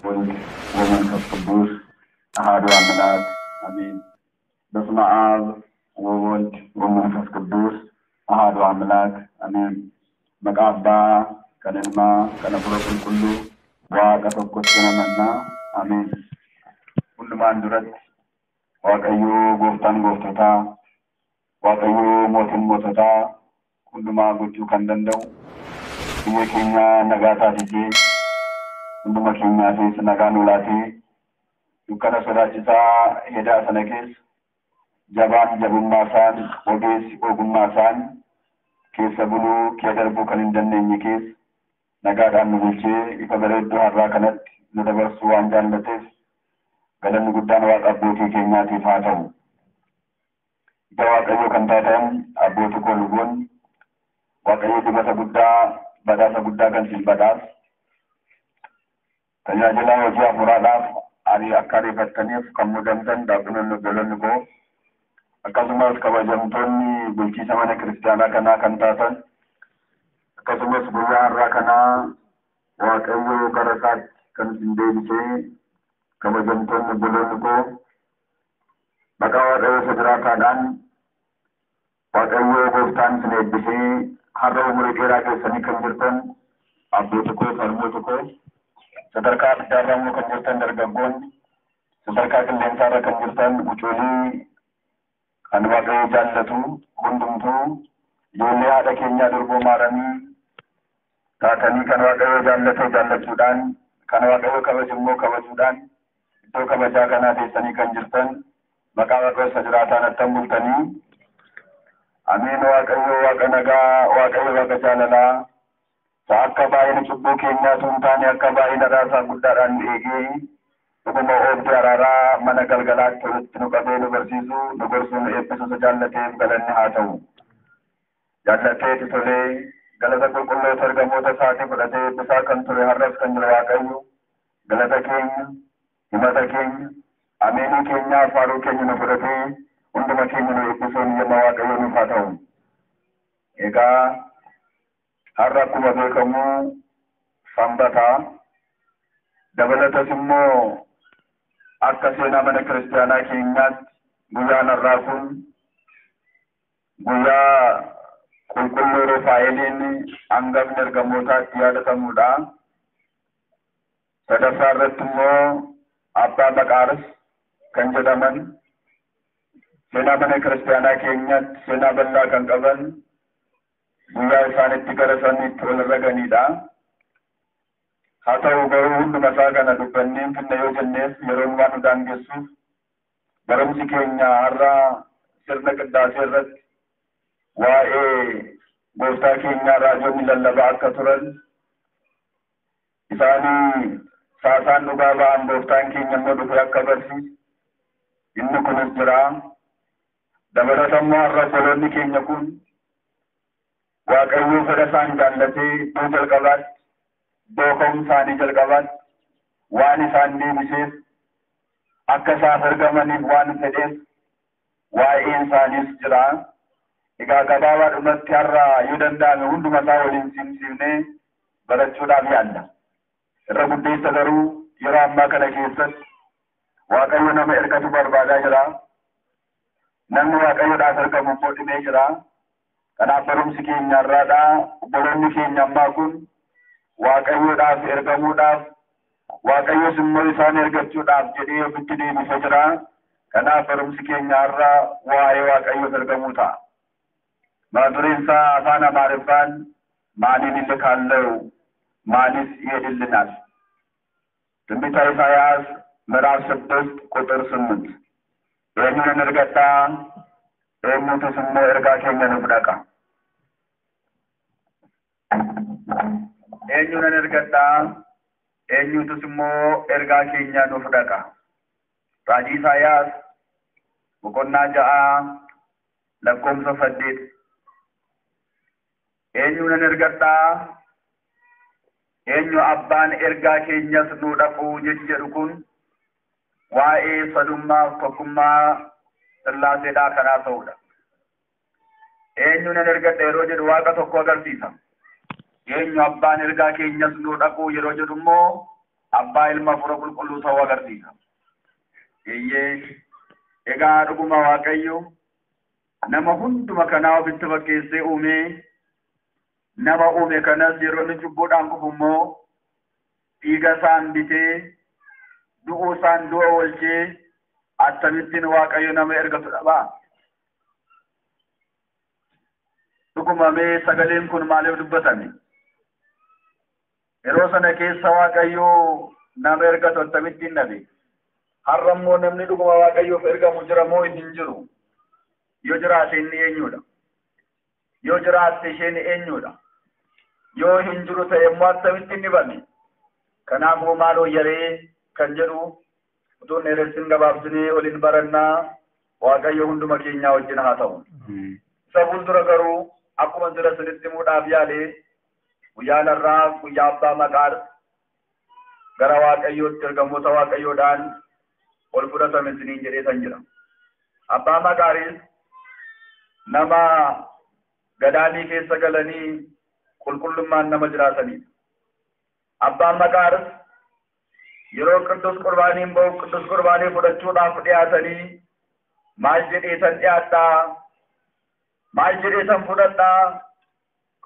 ወልድ ወመንፈስ ቅዱስ አሐዱ አምላክ አሜን። በስመ አብ ወወልድ ወመንፈስ ቅዱስ አሐዱ አምላክ አሜን። መቃባ ከነማ ከነፍረቱን ሁሉ ዋቀ ተኮስ ነመና አሜን። ሁሉም አንዱረት ዋቀዩ ጎፍታን ጎፍቶታ ዋቀዩ ሞትን ሞቶታ ሁሉማ ጉቹ ከንደንደው የኬኛ ነጋታ ዲጄ ሁሉማ ኬኛ ሴስ ነጋን ውላቴ ዱከነ ሶዳችሳ ሄዳ ሰነኬስ ጀባን ጀቡማሳን ኦጌስ ኦጉማሳን ኬሰ ቡሉ ኬደርቡ ከንደነኝ ኬስ ነጋዳን ኑልቼ ኢፈበረዱ ሀራ ከነት ነደበርሱ አንጃለቴስ ገለን ጉዳን ዋቀቦቲ ኬኛ ቲፋተው ዋቀዮ ከንታተን አቦቱ ኮልጎን ዋቀዮ ድበተ ጉዳ በዳሰ ጉዳ ከንሲል በዳስ ተጃጅላ ወጂ አፉራዳፍ አሪ አካሪ ፈተኔፍ ከሙደምተን ዳብነን ገለንጎ አካሱማስ ከበጀምቶኒ ቡልቺ ሰመነ ክርስቲያና ከና ከንታተን አካሱማስ ጉያራ ከና ዋቀዮ ከረሳት ከንሲንዴልቼ ከበጀምቶኒ ገለንጎ በቃዋደ ሰድራታዳን ዋቀዮ ጎፍታን ስኔብሴ ሀረው ሙሪቄራ ከሰኒ ከንጅርተን አቦትኮ ፈርሞትኮ ሰደርካ ዳራሙ ከንጅርተን ደርገጎን ሰደርካ ቅሌንሳረ ከንጅርተን ውጮሊ አንዋቀዮ ጃለቱ ሁንዱምቱ ዮሌ ሀደ ኬኛ ድርጎ ማረሚ ታተኒ ከንዋቀዮ ጃለተ ጃለቱዳን ከንዋቀዮ ከበጅሞ ከበጁዳን iddoo kabajaa kanaa teessanii kan jirtan maqaa Waaqayyo sajiraataan attan bultanii amiin. Waaqayyo waaqa nagaa, Waaqayyo waaqa jaalalaa isa akka baay'ina cubbuu keenyaatu hin taane akka baay'ina raasaa guddaadhaan nu eegee dhuguma oobdii araaraa mana galgalaatti walitti nu qabee nu barsiisu nu gorsuu nu eebbisu isa jaallateef galanni haa ta'u. Jaallateeti tolee galata qulqulloota ergamoota isaatii fudhatee eebbisaa kan ture har'as kan jiru Waaqayyo galata keenya himata keenya ameenii keenya afaaruu keenya nu fudhatee hunduma keenya nu eebbisuun yemma Waaqayyo nuuf haa ta'u. Egaa har'a akkuma beekamu sanbataa dabalatas immoo akka seenaa mana kiristaanaa keenyaatti guyyaan har'aa kun guyyaa qulqulluu Rufaa'eliin hangafni ergamootaatti yaadatamudha. Sadaffaa irratti immoo abbaa Maqaaris kan jedhaman seenaa mana kiristaanaa keenyaatti seenaa bal'aa kan qaban guyyaa isaanitti gara samiitti ol raganidha. Haa ta'u garuu hunduma isaa kana dubbannee finna yoo jenneef yeroon waan nu daangessuuf barumsi keenya har'a sirna qiddaasee irratti waa'ee gooftaa keenyaa raajoonni lallabaa akka turan isaanii saasaan dhugaa ba'an gooftaan keenya immoo dhufee akka barsiisu inni kunis jira. Dabalatammoo har'a obboloonni keenya kun Waaqayyo fedha isaan jaallatee iddoo jalqabaatti iddoo ka'umsa isaanii jalqabaatti waan isaan deebiseef akka isaaf ergamaniif waan fedheef waa'een isaaniis jira. Egaa gabaabaadhumatti har'a yoo danda'ame hunduma isaa waliin simsiifnee barachuudhaaf yaalla. Irra guddeessa garuu yeroo ammaa kana keessatti Waaqayyo nama ergatu barbaadaa jira. Namni Waaqayyoodhaaf ergamu immoo dhibee jira. Kanaaf barumsi keenya irraadhaa obboloonni keenya ammaa kun Waaqayyoodhaaf ergamuudhaaf Waaqayyos immoo isaan ergachuudhaaf jedhee ofitti deebisee jira. Kanaaf barumsi keenya irraa waa'ee Waaqayyoof ergamuu ta'a. Mata dureen isaa afaan Amaariffaan maaliin illee kaalለው ማንስ ይሄድልናል? ትንቢተ ኢሳይያስ ምዕራፍ 6 ቁጥር 8 ይህንን እርገጣ ኤሙቱ ስሞ እርጋ ኬኛ ንፍደቃ ይህንን እርገጣ ኤሙቱ ስሞ እርጋ ኬኛ ንፍደቃ ራጂ ኢሳይያስ ቦቆና ጃአ ለኮምሶ ፈዴት ይህንን እርገጣ eenyu abbaan ergaa keenyas nu dhaquu jedhu kun waa'ee sadummaa tokkummaa sillaaseedhaa kanaa ta'udha. Eenyu nan ergadha yeroo jedhu waaqa tokko agarsiisa. Eenyu abbaan ergaa keenyas nu dhaquu yeroo jedhu immoo abbaa ilma fura qulqulluu ta'uu agarsiisa. Egaa dhuguma Waaqayyo nama hunduma kanaa ofitti fakkeessee uume, nama uume kanas yeroo inni cubbuudhaan kufu immoo dhiiga isaan bitee du'uu isaan du'a oolchee akkamittiin Waaqayyo nama ergatu dhabaa? Dhuguma mee sagaleen kun maaliif dubbatame? Yeroo sana keessa Waaqayyo nama ergatu akkamittiin dhabe? Har'a immoo namni dhuguma Waaqayyoof ergamu jira moo hin jiru? Yoo jiraate inni eenyudha? Yoo jiraatte isheen eenyudha? Yoo hin jiru ta'e immoo akkamittiin dhibame? Kanaafuu maaloo yaree kan jedhu utuu dheeressin gabaabsinee waliin barannaa Waaqayyo hunduma keenyaa wajjin haa ta'u. Isa fuuldura garuu akkuma jira sinitti himuudhaaf yaale guyyaan irraa guyyaa abbaa maqaar gara Waaqayyootti ergamoota Waaqayyoodhaan ol fudhatame isiniin jedhee san jira. Abbaa maqaaris nama gadaanii keessa galanii qulqullummaan nama jiraatanidha. Abbaan maqaaris yeroo qidduus qurbaaniin ba'u qidduus qurbaanii fudhachuudhaaf dhiyaatanii maal jedheetan dhiyaadhaa? Maal jedheetan fudhadhaa?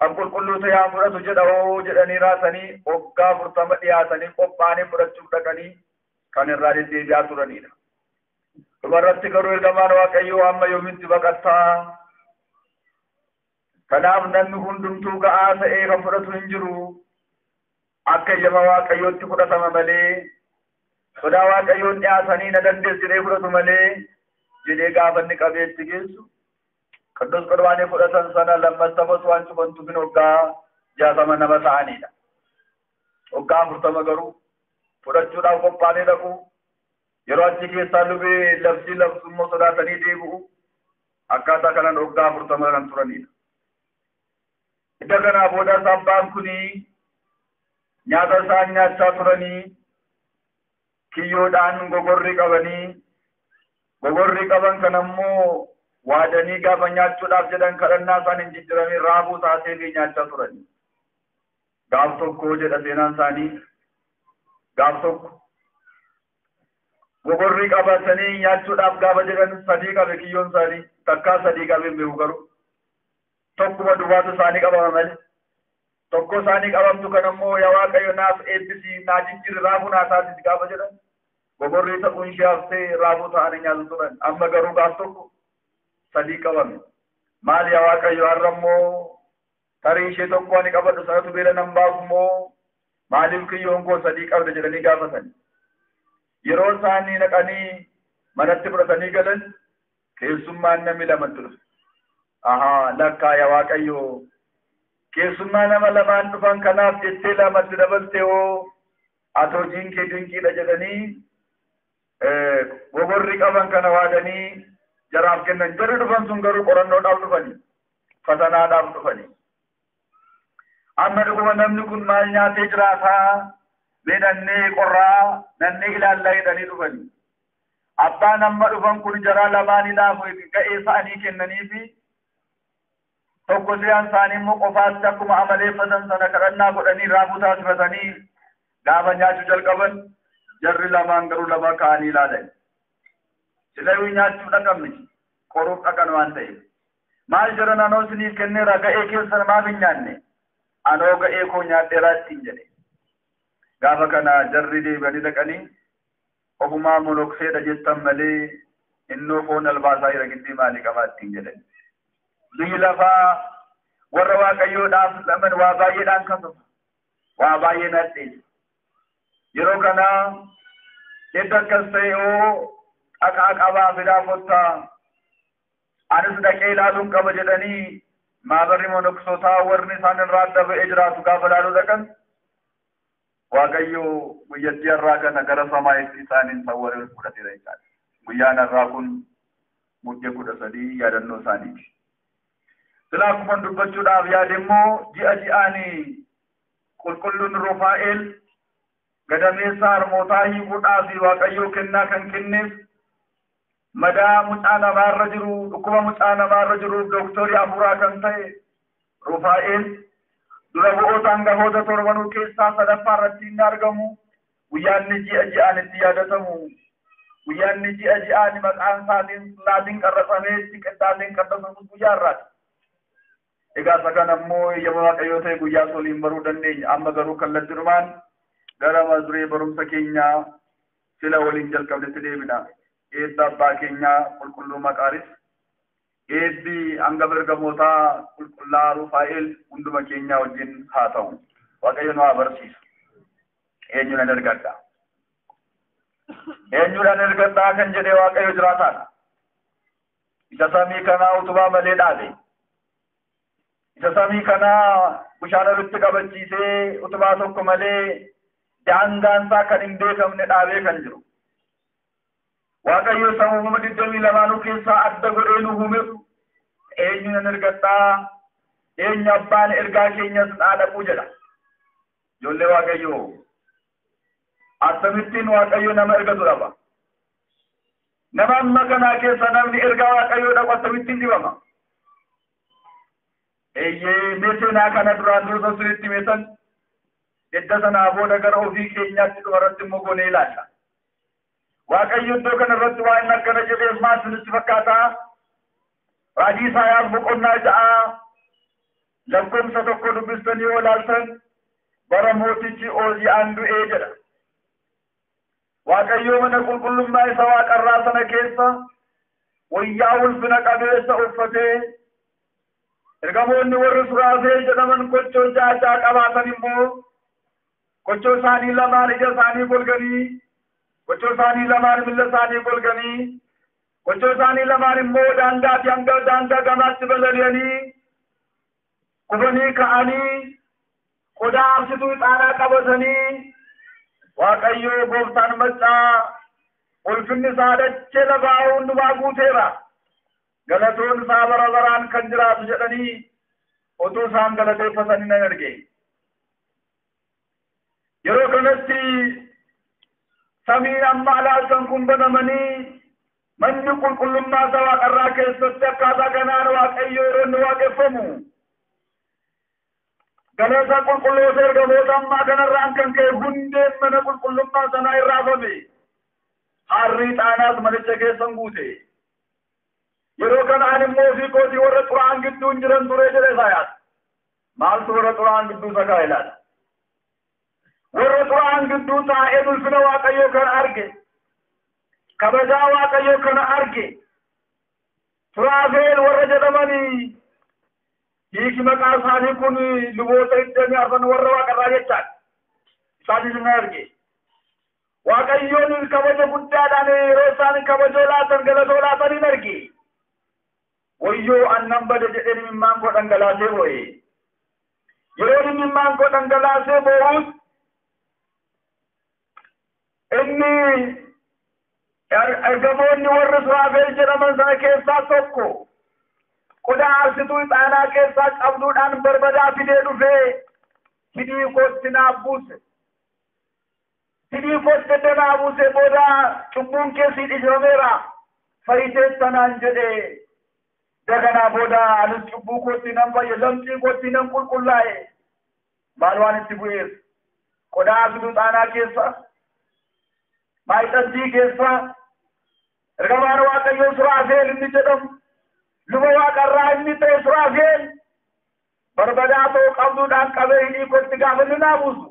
Kan qulqulluu ta'ee fudhatu jedhoo jedhanii raasanii waggaa 40 dhiyaatanii qophaa'anii fudhachuuf dhaqanii kan irraa deddeebi'aa turanidha. Dhumarratti garuu ergamaan Waaqayyoo amma yoomitti baqattaa? Kanaaf namni hundumtuu ga'aa ta'ee kan fudhatu hin jiru. Akka eeyyama Waaqayyootti fudhatama malee, sodaa Waaqayyoon dhiyaatanii na dandeessu jedhee fudhatu malee jedhee gaafa inni qabeetti geessu. Qidduus qurbaanii fudhatan sana lammaffaa waan cufantuuf waggaa 60 nama ta'anidha. Waggaa 40 garuu fudhachuudhaaf qophaa'anii dhaqu. Yeroo achi keessaa lubee labsii labsummoo sodaatanii deebi'u. Akkaataa kanaan waggaa 40 kan turanidha. Idda kanaa booda abbaan kunii nyaata isaan nyaachaa turanii kiyyoodhaan gogorrii qaban kan ammoo waadanii gaafa nyaachuudhaaf jedhan kadhannaa isaan hin jijjiiranii raafuu taatee fi nyaachaa turanii. Gaaf tokko jedha seenaan isaanii. Gaaf tokko gogorrii qabatanii nyaachuudhaaf gaafa jedhan 3 qabe kiyyoon isaanii takkaa 3 qabe beeku garuu tokkuma duwwaatu isaanii qabama malee. Tokko isaanii qabamtu kan ammoo yaa Waaqayyo naaf eebbisii naa jijjiirri raafuu naa taasisi gaafa jedhan gogorrii ta'uun ishee haftee raafuu ta'anii nyaatu turan. Amma garuu gaaf tokko 3 qabame. Maal yaa Waaqayyo har'a immoo tarii ishee tokko ani qabadhu sanatu beela nan baasu immoo maaliif kiyyoon koo 3 qabda jedhanii gaafatani. Yeroo isaanii naqanii manatti fudhatanii galan keessummaan namni 2 dhufe. Lakkaa yaa Waaqayyo keessummaa nama 2 dhufan kanaaf jettee 2 dabaltee hoo ati hojiin kee dinqiidha jedhanii gogorrii qaban kana waadanii jaraaf kennan. Jarri dhufan sun garuu qorannoodhaaf dhufanii, fatanaadhaaf dhufanii. Amma dhuguma namni kun maal nyaatee jiraataa? Beedannee qorraa nannee ilaallaa jedhanii dhufanii. Abbaan amma dhufan kun jaraa lamaaniidhaaf ga'ee isaanii kennaniifi tokko siyaan isaanii immoo qofaatti akkuma amaleeffatan sana kadhannaa godhanii raafuu taasifatanii gaafa nyaachuu jalqaban jarri lamaan garuu lama ka'anii ilaalan. Silayuu nyaachuu dhaqan miti qoruuf dhaqan waan ta'eef. Maal jedhan anoo isiniif kenneera ga'ee keessan maaf hin nyaanne? Anoo ga'ee koo nyaadheeraa ittiin jedhe. Gaafa kana jarri deebanii dhaqanii ofumaa monokseedha jettan malee innoo foon albaasaa jira giddii maalii qabaa ittiin jedhan. Biyyi lafaa warra Waaqayyoodhaaf laman waa baay'eedhaan kasuma. Waa baay'ee nadheessa. Yeroo kana edda akkas ta'e dhaqaa qabaa fidaa kottaa anis dhaqee ilaaluun qaba jedhanii maabarri monoksootaa warri isaan irraa adda ba'ee jiraatu gaafa ilaaluu dhaqan Waaqayyo guyyattii irraa kana gara samaa'itti isaaniin sawwaree fudhateera jechaadha. Guyyaan irraa kun muddee 13 yaadannoo isaaniiti. Silaa akkuma dubbachuudhaaf yaade immoo ji'a ji'aanii qulqulluun Rufaa'el gadameessa harmootaa hiikuudhaaf Waaqayyoo kennaa kan kenneef madaa mucaa namaarra jiru dhukkuba mucaa namaarra jiruuf dooktorii afuuraa kan ta'e Rufaa'el dura bu'oota hangafoota torbanuu keessaa 3ffaa irratti inni argamu guyyaanni ji'aan itti yaadatamu guyyaanni ji'aan maqaan isaatiin qarrafamee itti qixxaateen qaddafamu guyyaa irraati. Egaa sagan ammoo yemmuu Waaqayyoo ta'e guyyaa soliin baruu dandeenya. Amma garuu kallattiidhumaan gara duree barumsa keenyaa sila waliin jalqabnetti deebina. Eebba abbaa keenyaa qulqulluu Maqaaris, eebbi hangafa ergamootaa qulqullaa Rufaa'el hunduma keenyaa wajjin haa ta'u. Waaqayyo nu haa barsiisu. Eenyuudhaan ergadha? Eenyuudhaan ergadhaa kan jedhee Waaqayyo jiraataadha. Isa samii kanaa utubaa malee dhaabe. Isa samii kanaa bishaan walitti qabachiisee utubaa tokko malee daangaansaa kan hin beekamne dhaabee kan jiru. Waaqayyo isa uumama 22 keessaa adda godhee nu uumetu eenyuudhaan ergadhaa? Eenyu abbaan ergaa keenyas dhaadhaquu jedha. Ijoollee Waaqayyoo akkamittiin Waaqayyo nama ergatu dhaba? Nama amma kanaa keessa namni ergaa Waaqayyoo dhabu akkamittiin dhibama? Meeshaa kana duraan dursa sirriitti meesan edda sanaa booda gara ofii keenyaatti dhumarratti immoo goonee ilaalla. Waaqayyo iddoo kanarratti waa inni akkana jedheef maal isinitti fakkaata? Raajii Isaayaas boqonnaa 6 lakkoofsa 1 dubbistanii yoo ilaaltan bara mootichi Ooziyaan du'ee jedha. Waaqayyo mana qulqullummaa isa waaqarraa sana keessa wayyaa ulfina qabeessa uffatee ergamoonni warri Suraafeel jedhaman kochoo jaajaa qabaatan immoo kochoo isaanii lamaan ija isaanii golganii, kochoo isaanii lamaan miilla isaanii golganii, kochoo isaanii lamaan immoo daangaatti hanga daangaa gamaatti balali'anii kufanii ka'anii qodaa aarsituu ixaanaa qabatanii Waaqayyo gooftaan maccaa ulfinni isaa dachee lafaa hundumaa guuteera. Galatoon isaa bara baraan kan jiraatu jedhanii utuu isaan galateeffatanii nan arge. Yeroo kanatti samiin amma alaaltan kun banamanii manni qulqullummaa isaa waaqarraa keessatti akkaataa kanaan Waaqayyo yeroo inni waaqeffamu. Galata qulqulloota ergamoota ammaa kanarraan kan ka'e hundeen mana qulqullummaa sanaa irraafame. Harri ixaanaas manicha keessan guute. Yeroo kanaan immoo ofii kootii warra xuraa'an gidduun jiran ture jedhe Isaayaas. Maaltu warra xuraa'an gidduu isa kaa'e laata? Warra xuraa'an gidduu taa'ee ulfina Waaqayyoo kan arge, kabajaa Waaqayyoo kana arge, Suraafeel warra jedhamanii hiiki maqaa isaanii kun luboota 24 warra waaqarraa jechaadha. Isaanis hin arge. Waaqayyoon kabaja guddaadhaan yeroo isaan kabajoo laatan galatoo laatan hin arge. Wayyoo annan bada jedhee imimmaan koo dhangalaasee bo'e. Yeroo imimmaan koo dhangalaasee bo'us inni ergamoonni warri Suraafeel jedhaman sana keessaa tokko qodaa aarsituu ixaanaa keessaa qabduudhaan barbadaa fidee dhufee hidhii kootti naaf buuse. Hidhii kootti naaf buuse booda cubbuun keessi dhiifameera fayyitee sanaan jedhee. Daganaa booda anis cubbuu kootti nan fayye, lamxii kootti nan qulqullaa'e. Maal waan itti bu'eef? Qodaa aarsituu ixaanaa keessa, maayixantii keessa, ergamaan Waaqayyoo Suraafeel inni jedhamu, luba waaqarraa inni ta'e Suraafeel, barbadaa ta'uu qabduudhaan qabee hidhii kootti gaafa inni naa buusu.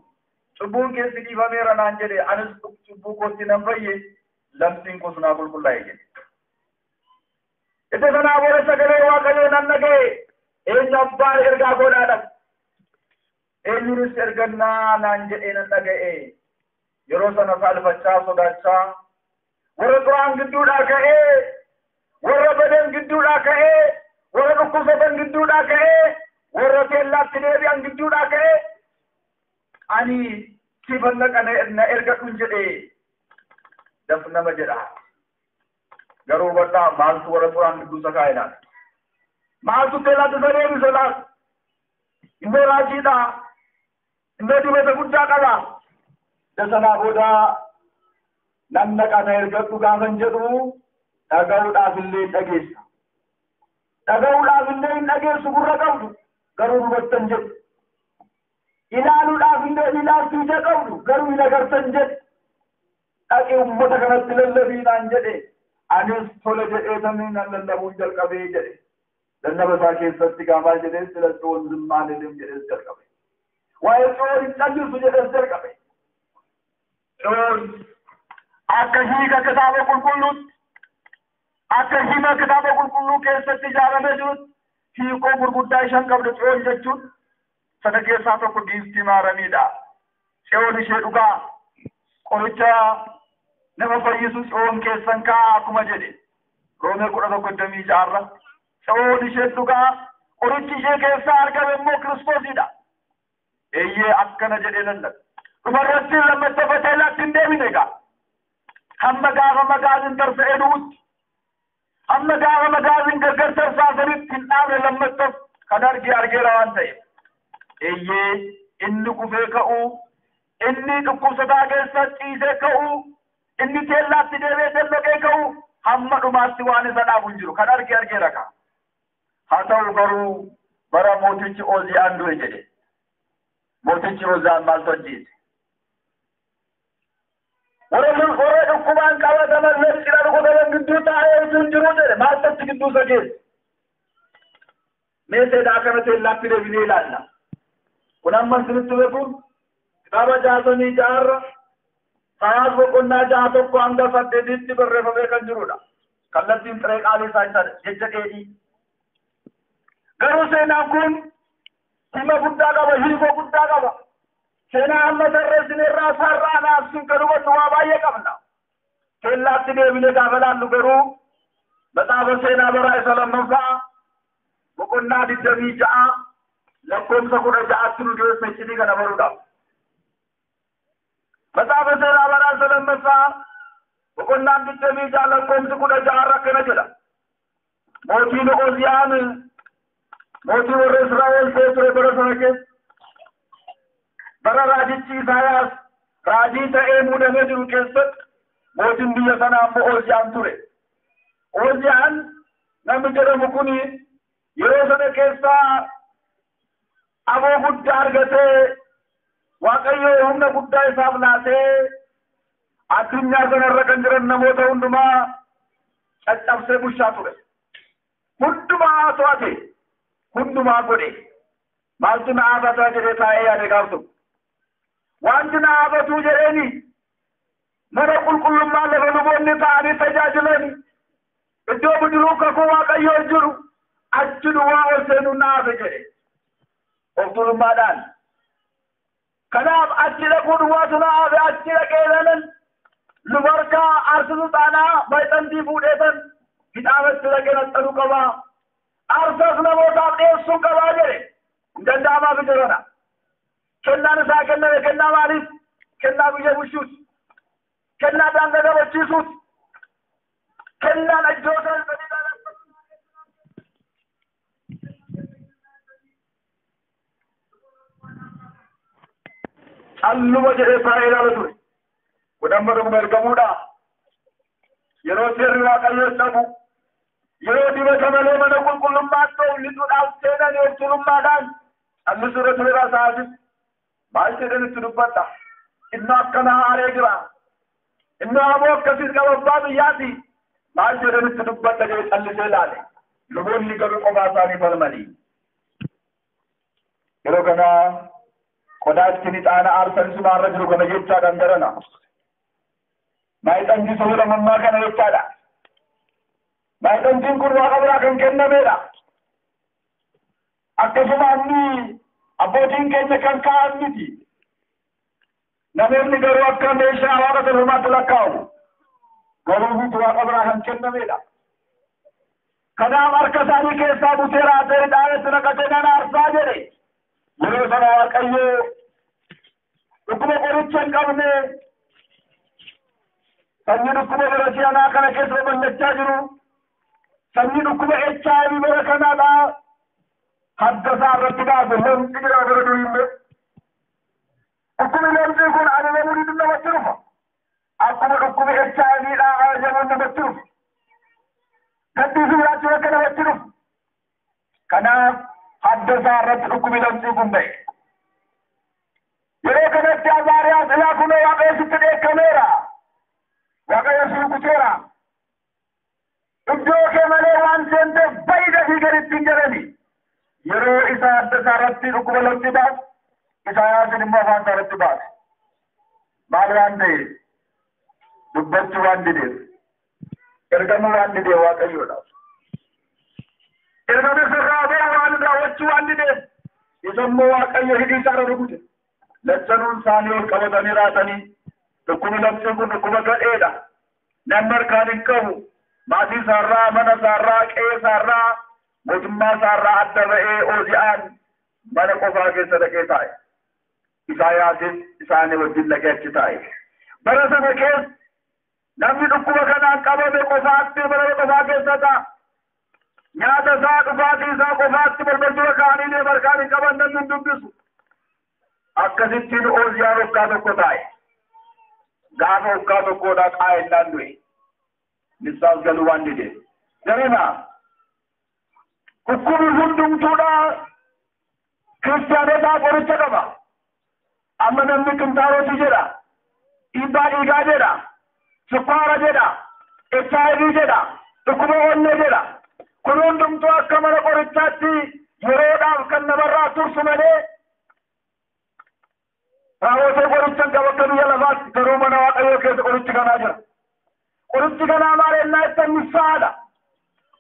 Cubbuun keessi dhiifameera naan jedhe, anis cubbuu kootti nan fayye, lamxiin koos naa qulqullaa'e jedhe. Itti sanaa booda sagalee Waaqayyoo nan dhaga'e. Eenyu abbaan ergaa godhaadha? Eenyunis ergannaa naan jedhee nan dhaga'e. Yeroo sana saalfachaa sodaachaa warra xuraa'an gidduudhaa ka'ee, warra badan gidduudhaa ka'ee, warra dhukkubsatan gidduudhaa ka'ee, warra teellaatti deebi'an gidduudhaa ka'ee, ani siifan na ergadhuun jedhee daf nama jedha. Garuu baddaa maaltu warra xuraa'an gidduu isa kaa'e laata? Maaltu teellaatti isa deebise laata? Innoo raajiidha. Innoo dibata guddaa qaba. Dasanaa booda namna kana ergadhu gaafan jedhu dhaga'uudhaaf illee dhageessa. Dhaga'uudhaaf illee hin dhageessu gurra qabdu garuu hubattan jedhu. Ilaaluudhaaf illee ilaaltuu ija qabdu garuu hin agartan jedhu. أكي أمتا كانت للذين أنجده أنس طول جئتنين أن لنبو جلقبه جده لنبو ساكي ستك عمال جده سلطون زمان لهم جده جلقبه ويسعون تنجس جده جلقبه أكهيك كتابة كل أكهيما كتابة كل كيسة تجارة مجرد هيكو بربودايشان قبل تعون جدود سنكي ساتو كديستي مارميدا شعون شهدوكا قرچا نما فايسو شعون كيسان كا أكما جدي رومي قرأتو قدمي جارة شعون شهدوكا قرچي شهد كيسا أركا بمو كريستوسي دا إيه أكنا جدي لندن ومرسل لما تفتح لا تندمينيكا هم مقاغ مقاغن ترسعينوت هم مقاغ مقاغن قرقر ترساسنت تنام لما تف قدر جي روان تايب إيه إني كفيكو إني كفصدا كيسا تيسيكو إني تيلا تدوي تلقيكو هم مدوماتي واني سنا بنجرو قدر جي ركا هاتو قرو برا موتيچ اوزيان دوي جدي موتيچ اوزيان مالتون جيس ورمل خورج حكومان قوة تمرلت إلى الخدوان قدو تاية جنجرو جدي مالتت قدو سكيس ميسي داكنا تيلا تدوي لانا ونمان سنتو بكم كتابة جاتوني جار خاص وقنا جاتو قواندا فتدت برفا بيكن جرودا کلتیم طریق آلی سائنسر ججکیدی گرو سینا کن سیما بودتا قبا ہیلکو بودتا قبا سینا اما سر رسین راسار رانا افسن کرو نوا بائیے قبنا سیلاتی دیوینے قابلان لگرو بطاف سینا برائے سلام نفا وقنا دی جمی جاء لکم سکوڑا جاء سنو جو سیچنی کا نبرو دا بطاف سینا برائے سلام نفا وقنا دی جمی جاء لکم سکوڑا جاء رکھنا چلا موچین اوزیان موتی ور اسرائیل سے سورے بڑا سنکے برا راجیچی سایاس راجیتا اے مودنے جنو کیست موتین بیا سنا امو اوزیان تورے اوزیان نمی جرہ مکنی yeroo sana keessa aboo guddaa argatee waaqayyo humna guddaa isaaf laatee addunyaa kanarra kan jiran namoota hundumaa caccabsee bushaa ture. Hundumaa to'ate hundumaa godhe maaltu na abataa jedhee taa'ee yaade gaaftu. Wanti na abatuu jedheeni mana qulqullummaa lafa luboonni ta'anii tajaajilani iddoo buduluu kakuu waaqayyoo jiru. Achidu waa ol seenu naafe jedhe of tulummaadhaan kanaaf achi dhaquun waatu naafe achi dhaqeelanan lubarkaa aarsisu xaanaa bayxantii fuudheetan kitaabatti dhaqee naxxanuu qabaa aarsaas namootaaf dhiyeessuu qabaa jedhe hin danda'amaaf jedhana kennaan isaa kenname kennaa maaliif kennaa biyya bushuus kennaa daangaa gabachiisuus kennaan ajjootaan alluma jedhee taa'ee ilaala ture godhamma dhuguma ergamuudha yeroo seerri waaqayyoo dhabu yeroo dibata malee mana qulqullummaan ta'u lixuudhaaf seenan of tulummaadhaan callisuu irra ture raasaasis maal jedhanitti dubbata innoo akkana haaree jira innoo aboo akkasiis qababbaa biyyaati maal jedhanitti dubbata jedhe callisee ilaale luboonni garuu kophaa isaanii falmanii yeroo kana qodaatti ni xaana aarsan sumaarra jiru kana jechaadhaan darana maayixantii soodhamummaa kana jechaadha maayixantiin kun waaqa biraa kan kennameedha akkasuma inni abbootiin keenya kan kaa'an miti namoonni garuu akka meeshaa waaqa tolfamaatti lakkaa'u garuu miti waaqa biraa kan kennameedha kanaaf harka isaanii keessaa butee raatee dhaanatti naqatee nan aarsaa jedhe yeroo sana waaqayyo dhukkuma qoricha hin qabne sanyii dhukkuma bara si'anaa kana keessa ballachaa jiru sanyii dhukkuma HIV bara kanaadha hadda isaa irratti baasu lamxi jira bara duriimme dhukkumi lamxii kun ajajamuun namatti dhufa akkuma dhukkumi HIV dha ajajamuun namatti dhufa gaddisuu jiraachuu akka namatti dhufa kanaaf hadda isaa irratti dhukkumi lamxii kun ba'e yeroo kanatti Azaariyaas ilaa kunoo waaqessitti dheekkameera isaarratti dhukkuba lafti baas Isaayaasiin immoo afaan isaarratti baase. Maal waan ta'e dubbachuu waan dideef ergamuu waan dideef Waaqayyoodhaaf. Ergama sirraa ba'u waan raawwachuu waan dideef isa immoo Waaqayyo hidhii isaarra rukute. Lachanuun isaanii ol qabatanii raatanii dhukkubni labsiin kun dhukkuba gadheedha. Namni harkaan hin qabu. Maatii isaarraa, mana isaarraa, qe'ee isaarraa, mootummaa isaarraa adda ba'ee Ooziyaan mana qofaa keessa dhaqee taa'e. Isaayaasis isaanii wajjin dhaqee achi taa'e. Bara sana keessa namni dhukkuba kanaan qabame qofaatti bara qofaa keessa ta'a. Nyaata isaa dhugaatii isaa qofaatti balbaldura kaanii deema harkaan hin qaban namni hin dubbisu. Akkasittiin Ooziyaan waggaa tokko taa'e. Gaafa waggaa tokkodhaa qaa'ennaan du'e. Nissaas galuu waan dide. Jarana dhukkubni hundumtuudha kiristaanotaa qoricha qaba. Amma namni qinxaarotii jedha, dhiibbaa dhiigaa jedha, sukkaara jedha, HIV jedha, dhukkuba onnee jedha. Kun hundumtuu akka mana qorichaatti yeroodhaaf kan namarraa tursu malee raawwatee qorichaan qaba akka biyya lafaatti garuu mana Waaqayyoo keessa qorichi kanaa jira. Qorichi kanaa maal ennaa ittiin nissaadha.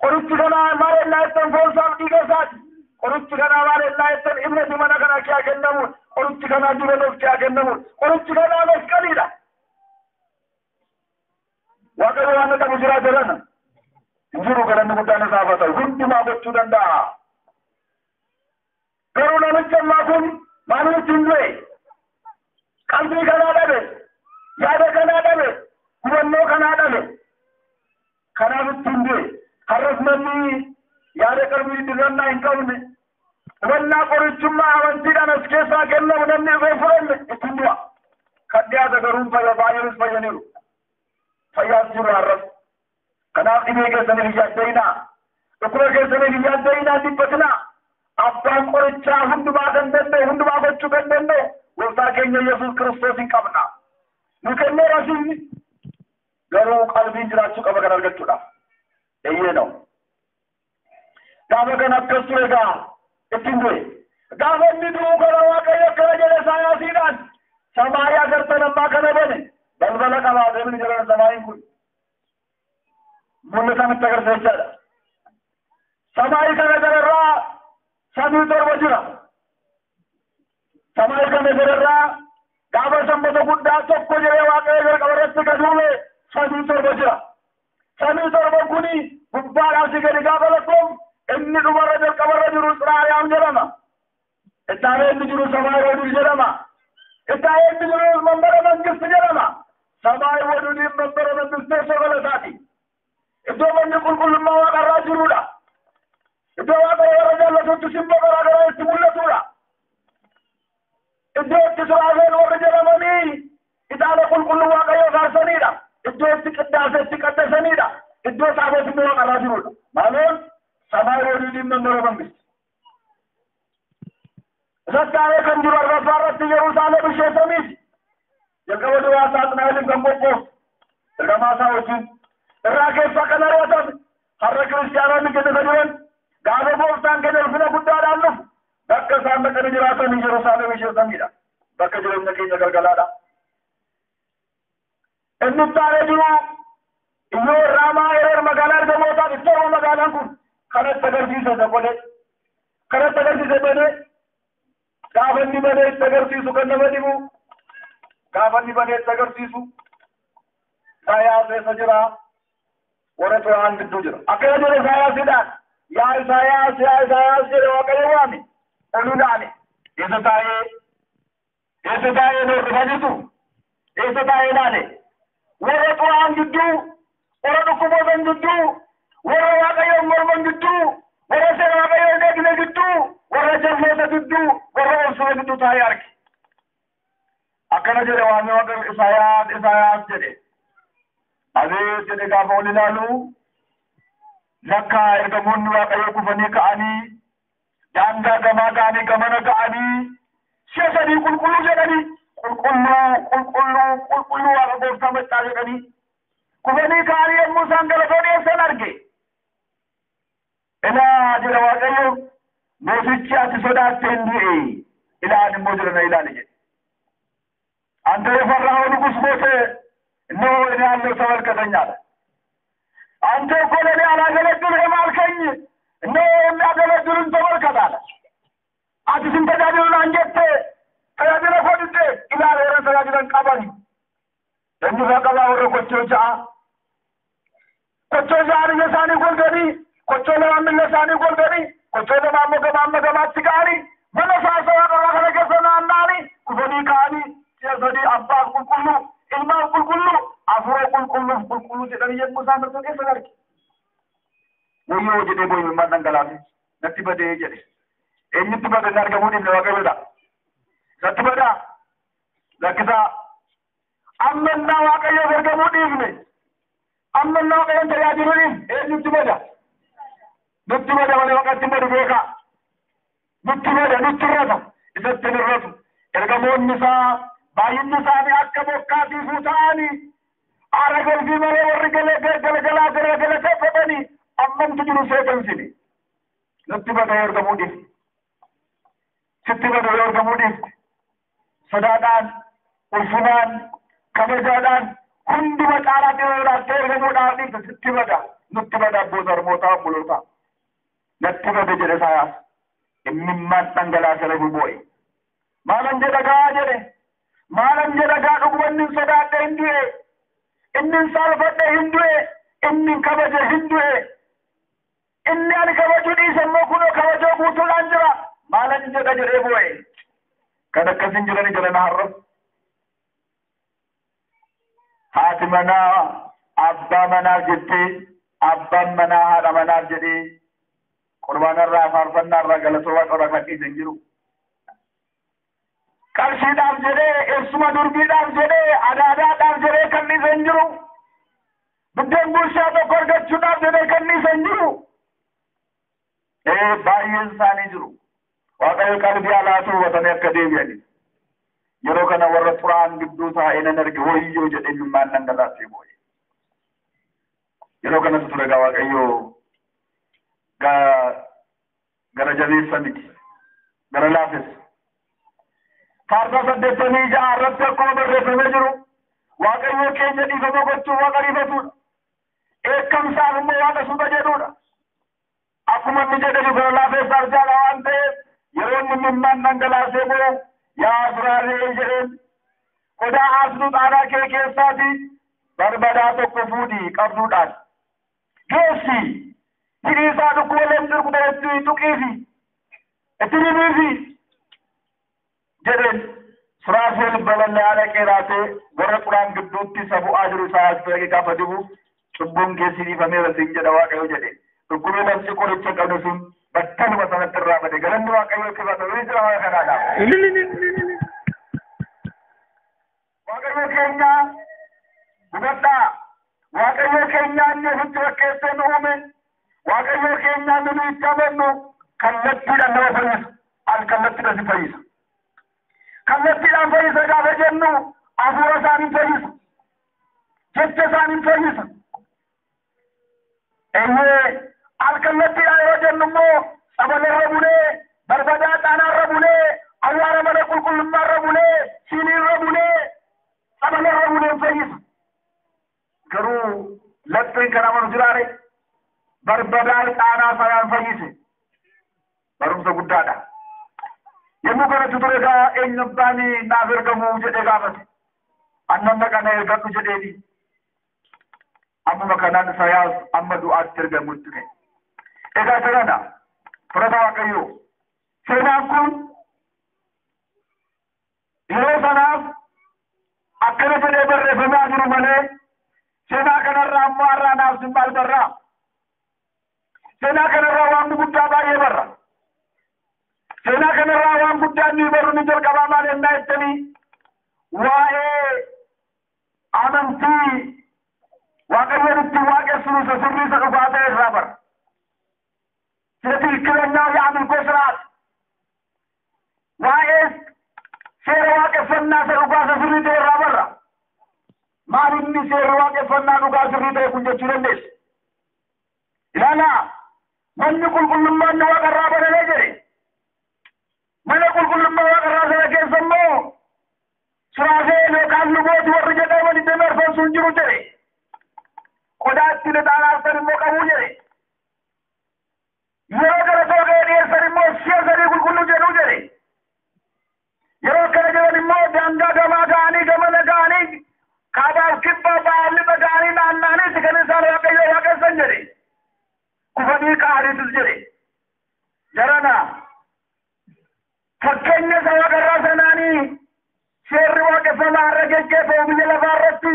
Qorichi kanaa maal ennaa ittiin foonsaaf dhiiga isaati. Qorichi kanaa maal ennaa ittiin ibnati mana kana kiyaa kennamuun. Qorichi kanaa dibaluuf kiyaa kennamuun. Qorichi kanaa masqaliidha. Waaqayyo waan qabu jira jedhana. Hin jiru galanni guddaan isaaf haa ta'u. Hundumaa gochuu danda'a. Garuu namichi ammaa kun maaliif ittiin du'e? Qalbii kanaa dhabe. Yaada kanaa dhabe. Hubannoo kanaa dhabe. Kanaaf ittiin du'e. Har'as namni yaada qalbii dirannaa hin qabne. Hubannaa qorichummaa amantiidhaan as keessaa kennamu namni dhufee fudhanne ittiin du'a. Kan dhiyaata garuu baay'eenis fayyaniiru. Fayyaas jiru har'as. Kanaaf dhibee keessanii hin yaadda'inaa. Dhukkuba keessanii hin yaadda'inaa dhibbatinaa. Abbaan qorichaa hundumaa kan danda'u hundumaa gochuu kan danda'u gooftaa keenya Yesuus Kiristoos hin qabna. Nu kennee rasiifni garuu qalbiin jiraachuu qaba kan argachuudhaaf. Eeyyee na'u. Gaafa kan akkas ture egaa ittiin du'e. Gaafa inni du'uu kana Waaqayyo akkana jedhe Isaayaasiidhaan samaayii agartan ammaa kana bane balbala qabaatee inni jedhan samaayiin kun. Mul'isamitti agarsiisaadha. Samaayii kana gararraa samii torba jira. Samaayii kana gararraa gaafa sanbata guddaa tokko jedhee Waaqayyo jalqaba irratti gad uume samii torba jira. Samii torba kuni gubbaadhaas gadi gaafa lakkoom inni dhumarra jalqabarra jiru Xiraariyaam jedhama. Ittaanee inni jiru Samaayii Waduud jedhama. Ittaanee inni jiru Mambara Mangisti jedhama. Samaayii Waduudiin Mambara Mangistee soogalasaati. Iddoo manni qulqullummaa Waaqarraa jirudha. Iddoo Waaqayyo warra jaallatutti simboo garaa garaa itti mul'atudha. Iddoo itti suraafeen warri jedhamanii ixaana qulqulluu Waaqayyoo faarsanidha. Iddoo itti qiddaasa itti qaddasanidha. Iddoo saaboti immoo Waaqarraa jirudha. Maaloon Samaayii Waduudiin Mambara Mangisti. Sattaa'ee kan jiru arbaffaa irratti Yerusaalem ishee samiiti. Jalqaba duraa Saaxinaa'eliin kan qophooftu. Ergamaa isaa wajjin. Irraa keessaa kan ari'atan har'a kiristaanonni keessa jiran gaafa gooftaan keenya ulfina guddaadhaan dhufu bakka isaan dhaqanii jiraatan Yerusaalem ishee samiidha. Bakka jireenya keenya galgalaadha. Inni ittaanee jiru iyyoo Raamaa Ereer magaalaa ergamootaa itti magaalaan kun kanatti agarsiisa dabalee kanatti agarsiisa banee gaafa inni banee itti agarsiisu kan nama dhibu gaafa inni banee itti agarsiisu Isaayaas eessa jira warra xuraa'aan gidduu jira. Akkana jedhe Isaayaasiidhaan yaa Isaayaas jedhe Waaqayyo waami oluudhaani eessa taa'ee noorrifa jirtu eessa taa'ee ilaale warra xuraa'aan gidduu warra dhukkubootan gidduu warra Waaqayyoon morman gidduu warra seera Waaqayyoon eegne gidduu warra jalloota gidduu warra obsuu gidduu taa'ee arge. Akkana jedhe waami Waaqayyo Isaayaas jedhe. Adees jedhe gaafa ol ilaalu lakka ergamoonni Waaqayyoo kufanii ka'anii daangaa gamaa ka'anii gamana ka'anii si'a sadii qulqulluu jedhanii qulqulluu Waaqa gooftaa maccaa jedhanii kufanii ka'anii yommuu isaan galatoo dhiyeessan arge. Ilaa jedha Waaqayyo mootichi ati sodaattee hin du'e ilaan immoo jirana ilaali jedhe. Anta የፈራኸው ንጉሥ ሞተ፣ እነሆ እኔ ያለው ተመልከተኝ አለ። አንተ እኮ ለእኔ አላገለግልህም አልከኝ፣ እነሆ የሚያገለግሉን ተመልከት አለ። ati sin tajaajiluun anjette tajaajila godhite ilaala warra tajaajilan qaban eenyurraa qabaa warra kochoo ja'a kochoo ja'a biyya isaanii golganii kochoo lamaan biyya isaanii golganii kochoo lamaan amma gamaatti ka'anii mana saasawaa qabaa kana keessa naanna'anii kufanii ka'anii siyaasanii abbaa qulqulluu ilmaan qulqulluu afuura qulqulluu jedhanii yommuu isaan bartoo keessa arge wayyoo jedhee boo'immaan dhangalaase natti badee jedhe. eenyutti bada argamuu dhimne waaqayyoodha. Natti bada lakkisaa ammannaa waaqayyoof argamuu dhiifne ammannaa waaqayyoon tajaajiluu dhiifne eenyutti bada nutti bada malee waqatti badu beekaa nutti bada nutti irrata isatti hin irratu ergamoonni isaa baay'inni isaanii akka bokkaatiifuu ta'anii aara galfii malee warri galgalaa teeffatanii ammamtu jiru seeqamsini nutti bada argamuu dhiifne. sitti bada argamuu dhiifte sodaadhaan ulfinaan kabajaadhaan hunduma caalaa dhiyoodhaattee ergamuudhaan dhiifte sitti bada nutti bada abboota harmootaa obboloota natti bada jedhe Isaayaas imimmaan dhangalaase reefu boo'e maalan jedha gaa jedhe maalan jedha gaa dhugumanni sodaadhe hin du'e inni saalfadhe hin du'e inni kabaje hin du'e inni ani kabajuu dhiise immoo kunoo kabajoo guutuudhaan jira maalan jedha jedhee boo'e kan akkasin jirani jalana har'as haati manaa abbaa manaaf jettee abbaan manaa haadha manaaf jedhee qurbaanarraa faarfannaarraa galatoo waaqarraa kan dhiise hin jiru qarshiidhaaf jedhee eessuma durbiidhaaf jedhee adaadaadhaaf jedhee kan dhiise hin jiru buddeen gurshaa tokko argachuudhaaf jedhee kan dhiise hin jiru baay'een isaanii jiru. waaqayyo qalbii alaatu hubatanii akka deebi'ani yeroo kana warra xuraan gidduu taa'ee nan arge wayyoo jedhee imimmaan dhangalaasee boo'e yeroo kanatti ture gaa waaqayyo gara jabeessa miti gara laafessa faarsaa 86 irratti akkuma barreeffamee jiru waaqayyo keenya dhiifama gochuuf waaqa dhiifatudha eekkamsaaf immoo waaqa suuta jedhudha akkuma inni jedhani gara laafessaaf jaala waan ta'eef yeroo imimmaan dhangalaasee boo'e yaa Israa'el jedheen qodaa asnu xaanaa kee keessaati barbadaa tokko fuudhii qabduudhaan geessi hidhii isaa dhukkooleen dirqudha itti tuqiifi itti himiifi jedheen Israa'el balallee haala qeeraatee warra xuraan gidduutti isa bu'aa jiru Isaayaas ta'e gaafa dibu cubbuun keessi dhiifameera siin jedha waaqayyo jedhe dhukkubee labsi qoricha qabne sun battaluma sanatti irraa bade galanni waaqayyo kibata wii jira waa kanaadha. waaqayyo keenya hubadhaa waaqayyo keenya inni ofitti fakkeessee nu uume waaqayyo keenya nu itti amannu kallattiidhaan nama fayyisa alkallattiidhaan si fayyisa kallattiidhaan fayyisa gaafa jennu hafuura isaanii fayyisa jecha isaanii fayyisa alkallattiidhaan yoo jennu immoo sabalarra bulee barbadaa xaanaarra bulee awwaara mana qulqullummaarra bulee siiniirra bulee sabalarra bulee fayyisa garuu lapheen kan amanu jiraare barbadaa xaanaa sanaan fayyise barumsa guddaadha yommuu kanatti ture gaa eenyu abbaanii naaf ergamuu jedhee gaafate annanna kana ergadhu jedheeni amma kanaan Isaayaas amma du'aatti ergamutti ka'e egaa sana fudhata waaqayyo seenaan kun yeroo sanaaf akkana jedhee barreeffamaa jiru malee seenaa kanarraa ammoo har'aa naaf simbaal barraa seenaa kanarraa waan guddaa baay'ee barra seenaa kanarraa waan guddaa inni barru ni jalqabaa maal ennaa jettanii waa'ee amantii waaqayyoon itti waaqessinu isa sirrii isa dhugaa ta'e irraa barra ትክክለኛው የአምልኮ ስርዓት ዋኤስ ሴር ዋቀፈና ሰሩጋ ሰፍሪቴ ራበራ ማንኒ ሴር ዋቀፈና ዱጋ ሰፍሪቴ ኩንጀቹ ለንደስ ኢላላ من ቁልቁልማ ነው ወቀራ በለጀ mana qulqullummaa waaqarraa sana keessa immoo suraafeel yookaan lubooti warri jedhaman itti marfansuun jiru jedhe qodaatti lixaanaaftan immoo qabuu jedhe yeroo gara toogee dhiyeessan immoo si'a sadii qulqulluu jedhuu jedhe yeroo akkana jedhan immoo daangaa gamaa ga'anii gamana ga'anii kaabaaf kibba ba'aa lixa ga'anii naanna'aniiti kan isaan waaqayyoo waaqessan jedhe kufanii ka'aniitis jedhe jarana fakkeenya isa waaqarraa sanaanii seerri waaqeffamaa irra geggeeffamu biyya lafaa irratti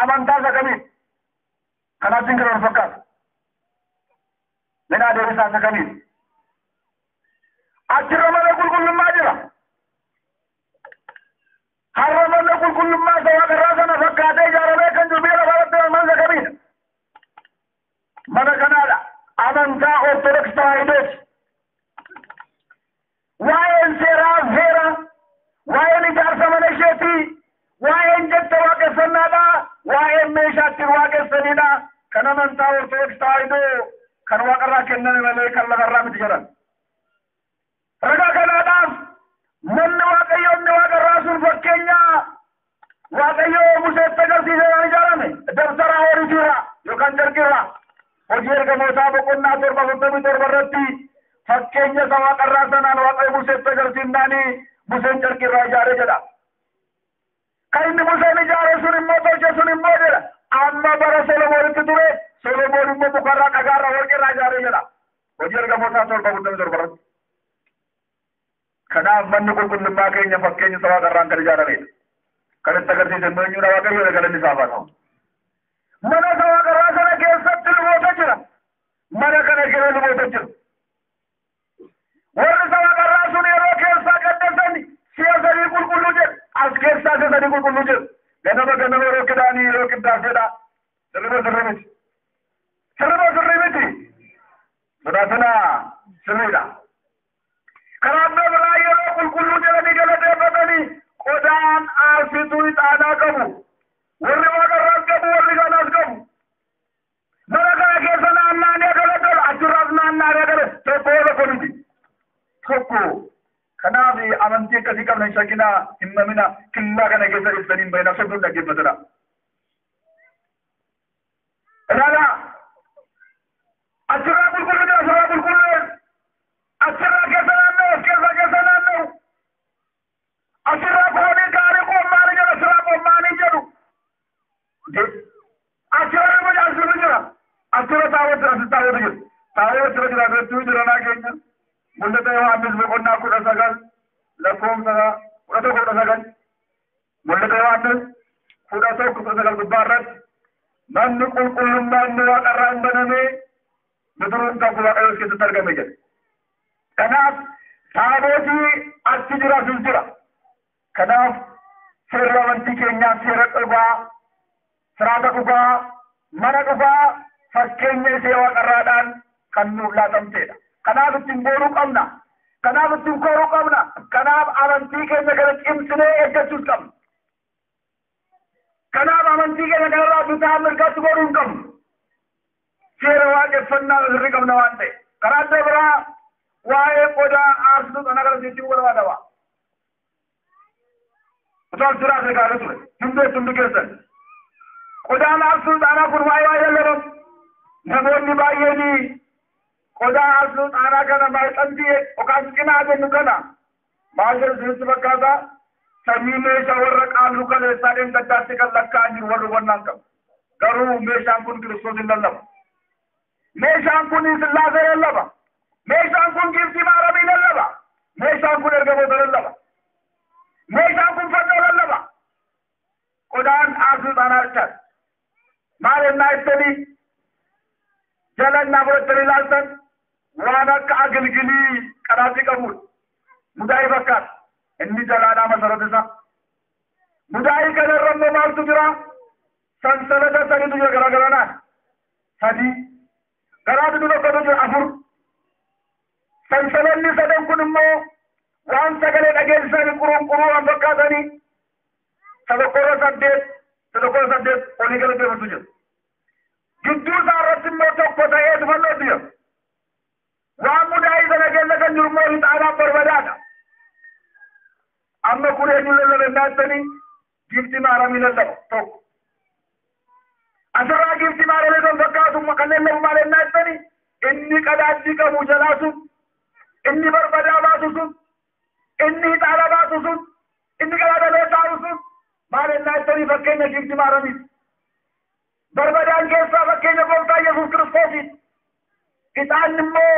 amantaa isa kamiin kanaatti hin jiran fakkaatu minaa deebisaa isa kamiin achirra mana qulqullummaa jira har'a mana qulqullummaa isa waaqarraa sana fakkaatee ijaaramee kan jiru biyya lafaa irratti amantaa isa kamiin mana kanaadha amantaa ortodoksii tawaahidooti waa'een seeraa seera waa'een ijaarsa mana isheetii waa'een jetta waaqeffannaadha waa'een meeshaa ittiin waaqessanidha kan amantaa ortodoksii tawaahidoo kan waaqarraa kenname malee kan lafarraa miti jedhan ragaa kanaadhaaf manni waaqayyoo inni waaqarraa sun fakkeenya waaqayyoo museetti agarsiise waan ijaarame dabtaraa horiitiirra yookaan jarqirra hojii ergamootaa boqonnaa 47 irratti fakkeenya isa waaqarraa sanaan waaqayyo museetti agarsiisnaanii museen jarqirraa ijaare jedha kan inni museen ijaare sun immoo tolche sun immoo jedha amma bara solomoonitti ture solomoon immoo mukarraa dhagaarraa warqirraa ijaare jedha hojii ergamootaa 47 irratti kanaaf manni qulqullummaa keenya fakkeenya isa waaqarraan kan ijaaramedha kan itti agarsiise immoo eenyudha waaqayyoodha galanni isaaf haa ta'u mana isa waaqarraa sana keessatti luboota jira mana kana keessa luboota jira warri isa waaqarraa sun yeroo keessaa qaddasani si'a sadii qulqulluu jedhu as keessaa si'a sadii qulqulluu jedhu ganama yeroo kidhaanii yeroo qiddaafedha sirriba sirri miti sodaatana sirriidha kanaaf biraa yeroo qulqulluu jedhanii galateeffatanii qodaan aarsituu ixaanaa qabu warri waaqarraas qabu warri kanaas qabu mana kana keessa naanna'anii agalagala achirraas naanna'anii agale tokko tokko miti tokko kanaaf amantii akkasii qabna hin shakkinaa hin mamina killaa kana keessa ibsanii hin bahin absabduun dhaggeeffatadha ilaala achirraa qulqulluu jira asirraa qulqulluu achirraa keessa naanna'u asirraa foonii gaarii qoommaanii jedhu asirraa qoommaanii jedhu achirra nama jaalsisu jira achirra taawwatu jira taawwatu jira taawwatu jira jiraatu jiranaa keenya mul'ata Yohaannis boqonnaa 19 lakkoofsa 11 mul'ata Yohaannis 11 gubbaa irratti manni qulqullummaa inni waaqarraa hin banamee bidiruun tokko waaqayyoos keessatti argame jedhe kanaaf taabotii achi jiraatus jira kanaaf seerri amantii keenyaa seera dhugaa siraata dhugaa mana dhugaa fakkeenya isee waaqarraadhaan kan nuuf laatamteedha kanaaf ittiin boonuu qabna kanaaf ittiin koruu qabna kanaaf amantii keenya kana cimsinee eeggachuus qabna kanaaf amantii keenya kanarraa bitaa mirgaatti godhuu hin qabnu seera waaqeffannaa sirrii qabna waan ta'e karaa adda biraa waa'ee qodaa aarsituu kana agarsiisuu barbaadama utaan siraase gaarii ture hindeessuun keessan qodaan aarsituu xaanaa kun waa'ee lalamu namoonni baay'een qodaa aarsituu xaanaa kana maayxantii yookaan cinaa jennu kana maal jedhu sinitti fakkaata sanyii meeshaa warra qaallu kaleessaa gaddaatti kan lakkaa'an jiru warri hubannaan qabu garuu meeshaan kun kiristoos hin lallaba meeshaan kun sillaasee lallaba meeshaan kun giftii maarabii lallaba meeshaan kun ergamoota lallaba meeshaan kun fannoo lallaba qodaan aarsituu xaanaa jechaadha maal ennaa ittanii jalannaa fudhattanii ilaaltan waan akka agilgilii qadaatti qabuudha mudaa'ii fakkaata inni jalaadhaa masarata isaa mudaa'ii kana irra immoo maaltu jira sansalata sadiitu jira garagaranaan sadii garaa bidu tokkotu jira 4 sansalanni sadan kun immoo waan sagalee dhageessisanii qurunquruu waan fakkaatanii tokkorra 8 olii gala deematu jira gidduu isaa irratti immoo tokko ta'ee fannootu jira waan mudaa'ii sana keessa kan jiru immoo ixaanaan barbadaadha amma kuree julle naatani gifti maarami lalla tokko asirraa gifti maarame kan fakkaatu kanneen lamu maal naatani inni qadaaddi qabu jalaa sun inni barbadaa baasu sun inni xaala baasu sun inni qadaadamee taa'u sun maal naatani fakkeenya gifti maarami barbadaan keessaa fakkeenya gooftaa Yesuus Kiristoosiin ixaan immoo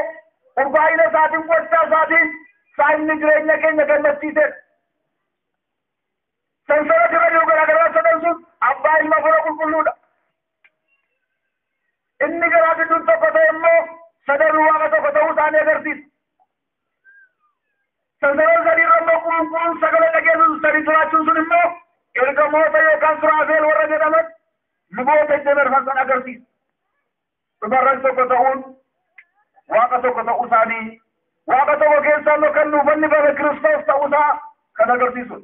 urbaa'ina isaatiin gochaa isaatiin saayinni jireenya keenya gammachiise sansara jireenya garaagaraa sadan sun abbaa ilma fura qulqulluudha inni garaa gidduun tokko ta'e immoo sadaruu waaqa tokko ta'uu isaanii agarsiisa sansaroon sadiirra immoo qulqulluun sagalee dhageessu sadii jiraachuun sun immoo ergamoota yookaan suraafeel warra jedhaman luboota itti barfaasan agarsiisa dhumarran tokko ta'uun waaqa tokko ta'uu isaanii waaqa tokko keessaa immoo kan nuufanni bara Kiristoos ta'uu isaa kan agarsiisu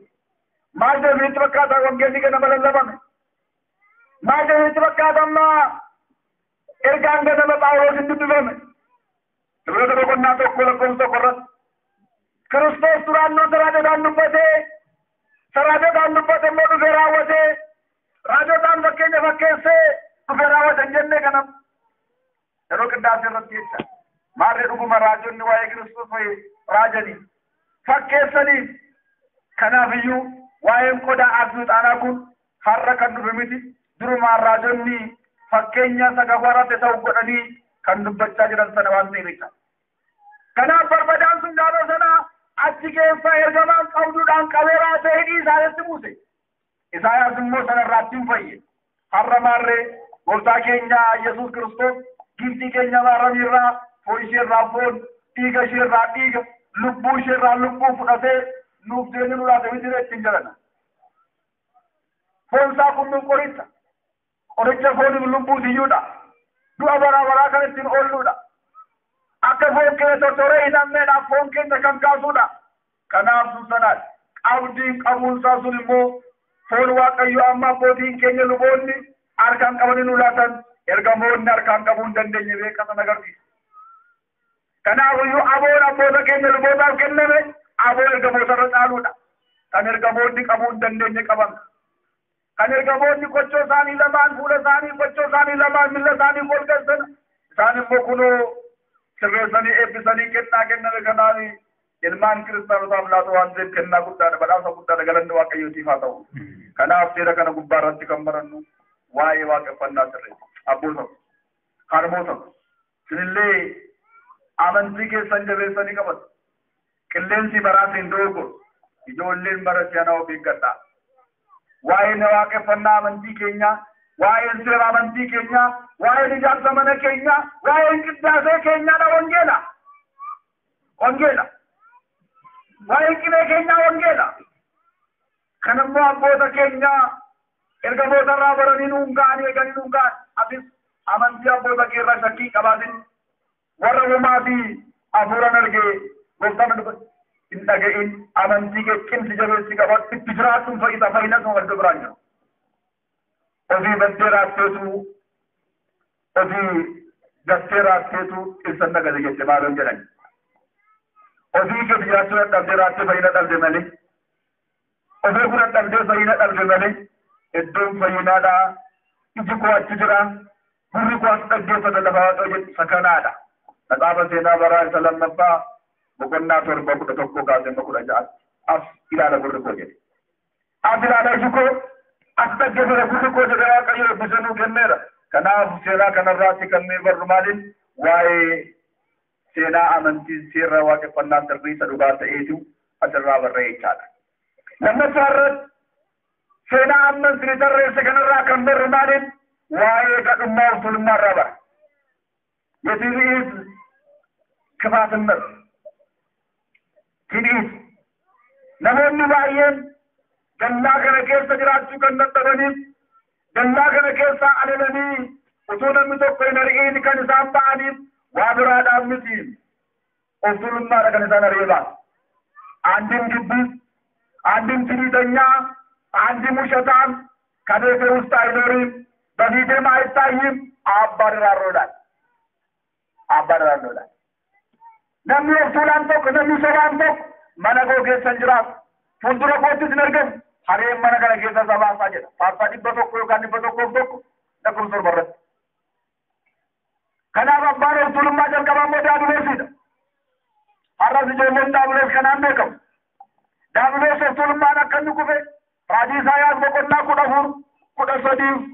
maal jedhanitti fakkaata wangeelli ganama lallabame maal jedhanitti fakkaata amma ergaan ganama Phaawulos hin dubbifame Ibroota boqonnaa tokko lakkoofsa tokko irratti Kiristoos duraannoo saraajotaan dubbate immoo dhufee raawwate raajotaan fakkeenya fakkeessee dhufee raawwate hin jenne kanam yeroo qindaasii irratti jecha maarree dhuguma raajonni waa'ee Kiristoos raajanii fakkeessanii kanaafiyyuu waa'een qodaa aartuu xaanaa kun har'a kan dhufe miti durumaan raajonni fakkeenya sagafarate ta'u godhanii kan dubbachaa jiran sana waan ta'eef kanaaf barbadaan sun gaafa sana achi keessa ergamaan qabduudhaan qabee raajee hidhii isaanitti buuse Isaayaas immoo sanarraatti hin fayye har'a maarree gooftaa keenya Yesuus Kiristoos giftii keenya maaramiirraa foon isheerraa foon dhiiga isheerraa dhiiga lubbuu isheerraa lubbuu fudhatee nuuf deemee nu laata miti ittiin jedhana foon isaa kun nu qoricha fooniif lubbuu iyyuudha du'a bara baraa kan ittiin oolluudha akka foon keenya tortoree hin hamneedhaaf foon keenya kan kaasuudha kanaaf sun sanaan qabdiin qabuunsaa sun immoo foon waaqayyo amma abbootiin keenya luboonni harkaan qabanii nu laatan ergamoonni harkaan qabuu hin dandeenye beekatan agarsiisa kanaafiyyuu aboon abboota keenya lubootaaf kenname aboo ergamoota irra caaluudha kan ergamoonni qabuu hin dandeenye qaban kan ergamoonni kochoo isaanii lamaan fuula isaanii kochoo isaanii lamaan milla isaanii golgassan isaan immoo kunoo sirreessanii eebbisanii kennaa kenname kanaaf ilmaan kiristaanotaaf laatu waan ta'eef kennaa guddaadha badhaasa guddaadha galanni waaqayyootiif haa ta'u kanaaf seera kana gubbaa irratti kan barannu waa'ee waaqeffannaa sirreessa abboota harmoota sinillee amantii keessan jabeessanii qaban qilleensi baraatiin doogoru ijoolleen baratti ana of eeggadhaa waa'een waaqeffannaa amantii keenya waa'een seera amantii keenya waa'een ijaarsa mana keenya waa'een qiddaasee keenyaadha wangeela waa'een qinee keenyaa wangeela kan immoo abboota keenya ergamoota irraa baranii nuun ga'anii eeganii nuun ga'an atis amantii abboota kee irraa shakkii qabaatin warra uumaa fi hafuuran argee gooftaan hin dhaga'in amantii kee cimsi jabeessi qaban itti jiraachuun fayyina kan wal biraan jiru ofii baddee raatteetu ofii gattee raatteetu ibsan nagade jette maaloon jedhan ofii kee jiraachuu dadhabdee raattee fayyina dhabde malee ofii kun dadhabdee fayyina dhabde malee iddoon fayyinaadha iji koo achi jira gurri koo as dhaggeeffata lafa waaqayyo jedhu sakanaadha maxaafa seenaa baraa isa lammaffaa boqonnaa 7:11 kaasee 16 as ilaala gurri koo jedhe as ilaala iji koo as dhaggeeffata gurri koo jedhe waaqayyo eebbisanuu kenneera kanaaf seenaa kanarraatti kan nuyi barru maaliin waa'ee seenaa amantii seera waaqeffannaa sirrii isa dhugaa ta'eetu asirraa barree jechaadha lammaffaa irratti seenaa amman sirrii tarreesse kanarraa kan barru maaliin waa'ee gadhummaa usulummaa irraa bara የትዕቢት ክፋትነት ትዕቢት namoonni baay'een dallaa kana keessa jiraachuu kan dadhabaniif dallaa kana keessa alalanii utuu namni tokko hin argiin kan isaan ba'aniif waa biraadhaan miti usulummaadha kan isaan areebaa አንድም ግብዝ አንድም ትዕቢተኛ አንድም ውሸታም ከቤቴ ውስጥ አይኖርም በፊቴም አይታይም አባርራሮዳል namni of tuulaan tokko namni sobaan tokko mana koo keessa jiraatu fuuldura kootti sin argamu hareen mana kana keessa sabaasaa jedha faarsaa 100 yookaan 101 lakkoofsa torbarratti. Kanaaf abbaan of tuulummaa jalqabaa immoo daabiloosiidha. Har'as ijoolleen daabiloos kanaan beekamu. Daabiloos of tuulummaan akka inni kufe raajii Isaayaas boqonnaa 14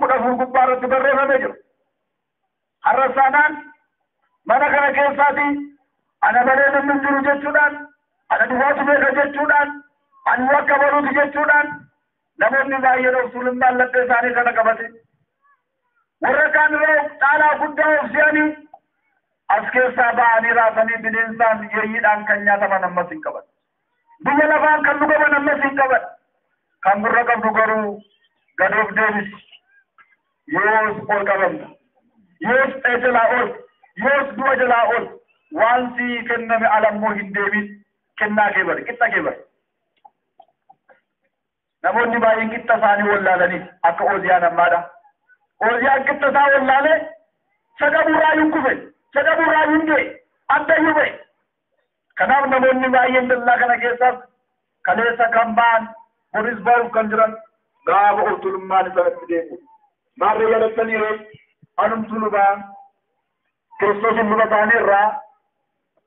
13 gubbaa irratti barreeffamee jira. Har'as taanaan mana kana keessaatii ana malee namni jiru jechuudhaan ana duwwaatu beeka jechuudhaan ani akka baruuti jechuudhaan namoonni baay'een of tuulummaan laphee isaanii kana qabate. Warra kaan irraa caalaa guddaa of si'anii as keessaa ba'anii raasanii bineensaan yeeyyiidhaan kan nyaataman ammas hin qaban. Biyya lafaan kan dhugaman ammas hin qaban. Kan gurra qabdu garuu gad of deebisi. Yoos ol qabamta. Yoos jalaa ol. Yoos du'a jalaa ol. Waan sii kenname alammoo hin deebin. Kennaa kee bari. Qixxa kee bari. Namoonni baay'een qixxa isaanii wallaalaniif akka Ooziyaan ammaadha. Ooziyaan qixxa isaa wallaalee sagaburraa hin kufe. Sagaburraa hin ga'e. Adda hin ba'e. Kanaaf namoonni baay'een dallaa kana keessaas kaleessa kan ba'an boris baruuf kan jiran gaafa of tuulummaan isaanitti deemu. Maarree yadattanii ree anumtu lubaa Kiristoosin luba isaanii irraa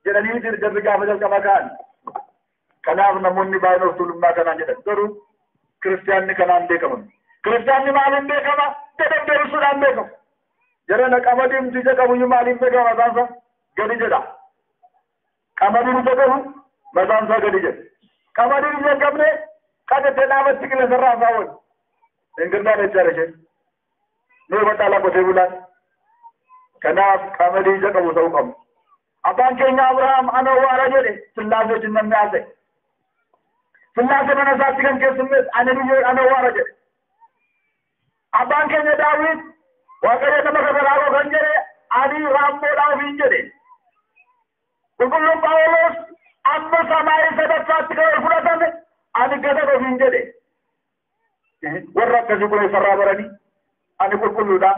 jedhanii jarri gaafa jalqaba ka'an. Kanaaf namoonni baay'een of tuulummaa kanaan jedhan garuu kiristaanni kanaan beekaman. Kiristaanni maaliin beekama? Dadab deebisuudhaan beekamu. Jarana qamadiin ija qabuyyuu maaliin beekama mataansa gadi jedha. Qamadiin ija qabu mataansa gadi jedha. Qamadiin ija qabne qajettee dhaabatti qilleensa irraa wal. Ingirdaa jechaadha isheen. Mee maxxaalaa qotee bulaan. Kanaaf qamadii ija qabu ta'uu qabu. Abbaan keenya Abrahaam ana waara jedhe Sillaasee wajjin namni haasa'e. Sillaasee mana isaatti kan keessummees ani biyyoo ana waara jedhe. Abbaan keenya Daawit Waaqayyo nama kakaraaroo kan jedhe ani raammoodhaaf hin jedhe. Qulqulluun Phaawulos amma samaayii sadaffaatti kan fudhatame ani gada hin jedhe. Warra akkasii kun isarraa baranii ani qulqulluudha,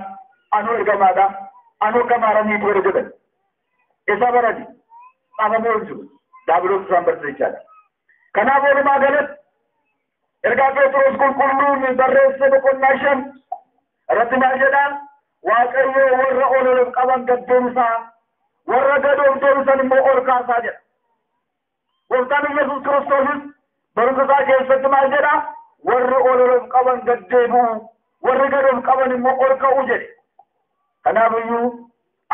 anu ergamaadha, anu kamaaranii godhe jedhan. Isa baranii dhaabamuu hin jiru. Daabiloos isaan barsiisaadha. Kanaaf walumaa galatti ergaa Phexros qulqulluun barreesse boqonnaa 5 irratti maal jedhaan Waaqayyo warra ol qaban gad deebisaa, warra gad ol deebisan immoo ol kaasaa jedha. Gooftaan Yesuus Kiristoosis barumsa isaa keessatti maal jedhaa? Warri ol qaban gad deebi'u, warri gad ol qaban immoo ol ka'u jedhe. Kanaafiyyuu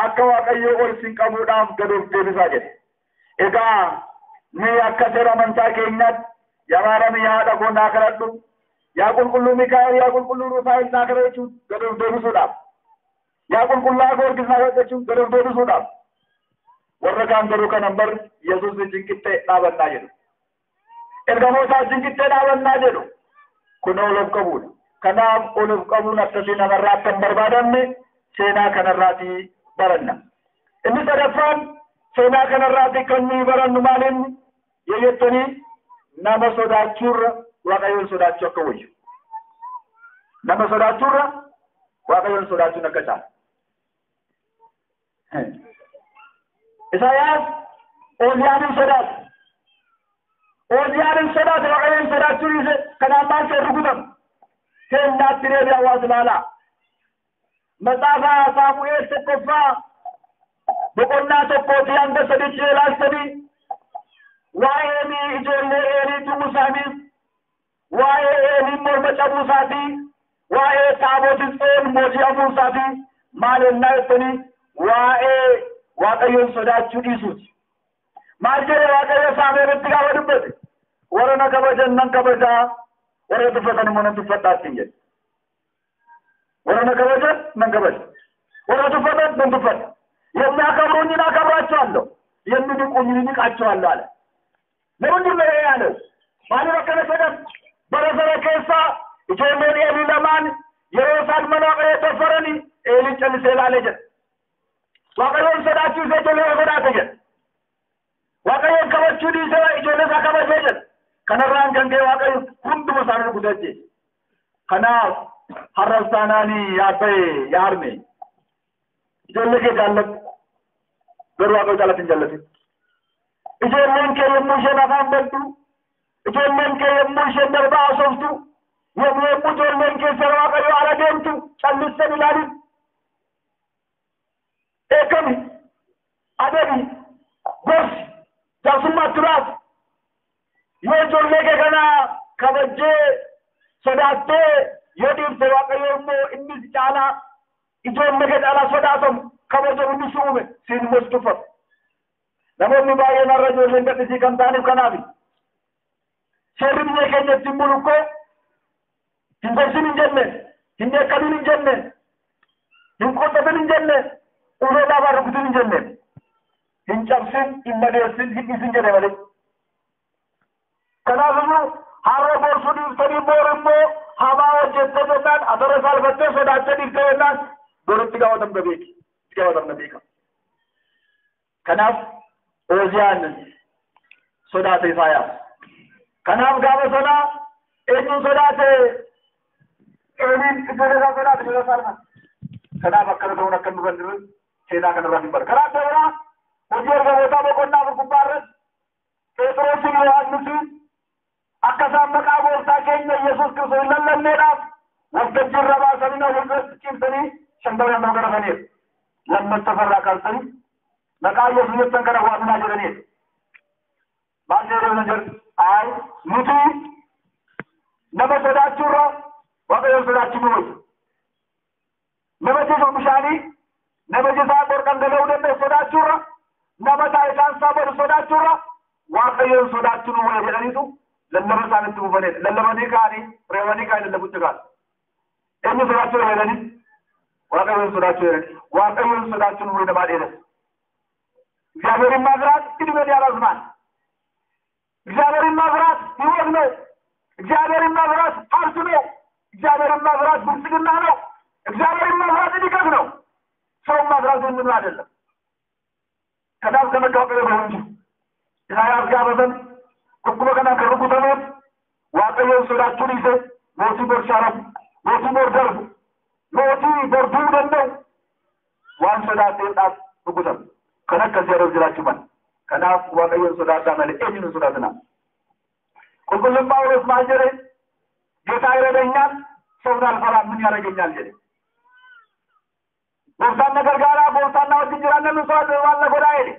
akka Waaqayyo ol sin qabuudhaaf gad of deebisaa jedhe. Egaa ni akka seera amantaa keenyaatti yaamaarami yaada koo naa kadhadhu, yaa qulqulluu Mikaa'el, yaa qulqulluu Ruufaa'el naa kadha jechuun gad of deebisuudhaaf. Yaa qulqullaa Goorgis naa kadha jechuun gad of deebisuudhaaf. Warra kaan garuu kanan bar Yesuus wajjin qixxee dhaabannaa jedhu. Ergamoota wajjin qixxee dhaabannaa jedhu. Kun ol of qabuudha. Kanaaf ol of qabuun akkasii namarraa akka hin barbaadamne seenaa kanarraatii baranna. Inni sadaffaan seenaa kanarraatii kan nuyi barannu maalinni yoo jettanii nama sodaachuurra Waaqayyoon sodaachuu akka wayyu. Nama sodaachuurra Waaqayyoon sodaachuun akka caala. Isaayaas Ooziyaanin sodaate. Ooziyaanin sodaate Waaqayyoon sodaachuu dhiise kanaan maal ta'e rukutame. Seenaatti deebi'aa hawaasa ilaalaa. Maxaafa Saamu'eel tokkoffaa boqonnaa 1 hanga 3 ilaaltanii waa'ee ijoollee Eelii du'uu isaanii, waa'ee Eelii morma cabuu isaatii, waa'ee Taabotiin Tsoon mooji'amuu isaatii maal ennaa jettanii waa'ee Waaqayyoon sodaachuu dhiisuuti. Maal jedhe Waaqayyo Saamu'eelitti gaafa dubbate? Warra na kabajan nan kabajaa, warra tuffatan immoo nan tuffadhaatti hin jedhe. Warra na kabajan nan kabaja, warra tuffatan nan tuffadha. የሚያከብሩኝን አከብራቸዋለሁ፣ የሚንቁኝን ንቃቸዋለሁ አለ። ለምንድን ነው ያለው? ማን በከነሰደም በረሰረ ከሳ ኢጆሌን ኤሊ ለማን የሮሳን መናቀ የተፈረኒ ኤሊ ጨልሴ ላለጀ ዋቀዮን ሰዳችሁ ዘጀለ ወዳተጀ ዋቀዮን ከበቹ ዲሰ ኢጆሌ ሳከበጀ ከነራን ገንገ ዋቀዩ ሁንዱ መሳኑ ጉደጀ ከና ሐረስታናኒ ያበይ ያርሜ ijoollee kee jaallatu garuu Waaqayyo jaalatin jaallatu. Ijoolleen kee yommuu isheen afaan bantu ijoolleen kee yommuu isheen darbaa haasoftu yommuu ijoolleen keessa waaqayyo ala deemtu callissan ilaalin eekami adabi gorsi jaarsummaa turaas yoo ijoollee kee kana kabajjee sodaattee yoo dhiifte waaqayyo immoo innis caalaa ijoollee kee caalaa sodaatamu kabaja hundi si uume siin immoo si tuffatu. Namoonni baay'een har'a ijoolleen gadhisii kan ta'aniif kanaafi seerri biyya keenyatti hin bulu koo hin gorsin hin jenne hin deekkamin hin jenne hin qottatin hin jenne ulee laafaa rukutin hin jenne hin cabsin hin madeessin hin dhiisin jedhe malee. Kanaafiyyuu har'a borsuu dhiiftanii boor immoo hamaa hojjettee jennaan asirra saalfattee sodaattee dhiiftee jennaan boritti gaafatamna beeki itti gaafatamna beeka. Kanaaf Ooziyaan sodaate Isaayaas. Kanaaf gaafa sanaa eenyuun sodaate Eeliin ijoollee isaa sodaate jala saalfa. Kanaaf akkana ta'uun akka nurra jiru seenaa kanarraa hin bara. Karaa dheeraa hojii ergamootaa boqonnaa gubbaa irratti Phexroosiin Yohaannisi akka isaan maqaa gooftaa keenya Yesuus Kiristoos hin lallabneedhaaf waltajjii irra baasanii na walirratti ciibsanii shandarra nama garafaniiru. Lammaffaa kaasanii maqaa Yesuus jettan kana waaminaa jedhaniiru. Maal jedhanii jiru? Ay nuti nama sodaachuurra waaqayyoon sodaachuu nu wayya. Nama jisu bishaanii nama jisaa bor dhangala'uu danda'u sodaachuurra nama taa'isaan isaa boru sodaachuurra waaqayyoon sodaachuu nu wayya jedhaniitu lallaba isaanitti buufaneedha. Lallabanii ka'anii reebanii ka'anii lallabutti ka'an. Eenyu sodaachuu jedhanii? Waaqayyoon sodaachuu jedhanii. Waaqayyoon sodaachuu nu wayya namaa dheedas. እግዚአብሔርን ማፍራት እድሜ ያላዝማል። እግዚአብሔርን ማፍራት ሕይወት ነው። እግዚአብሔርን ማፍራት ሀብት ነው። እግዚአብሔርን ማፍራት ብልጽግና ነው። እግዚአብሔርን ማፍራት እድገት ነው። ሰውን ማፍራት ምንም አይደለም። ከዳብ ከመታወቂያ ነው እንጂ ኢሳያስ ጋበዘን ኩኩሎ ከና ከሩቁ ተሞት waaqayyoon sodaachuu dhiise mootii borshaaramu mootii bordarbu mootii borduu danda'u waan sodaateedhaaf rukutamu. Kan akkasii yeroo jiraachuu mala. Kanaaf waaqayyoon sodaadhaa malee eenyuun sodaatina. Qulqulluun Phaawulos maal jedhe? ጌታ ይረዳኛል ሰውን አልፈራም ምን ያደርገኛል jedhe. Gooftaan na gargaaraa gooftaan na wajjin jiraanna nu sodaatu waan na godhaa jedhe.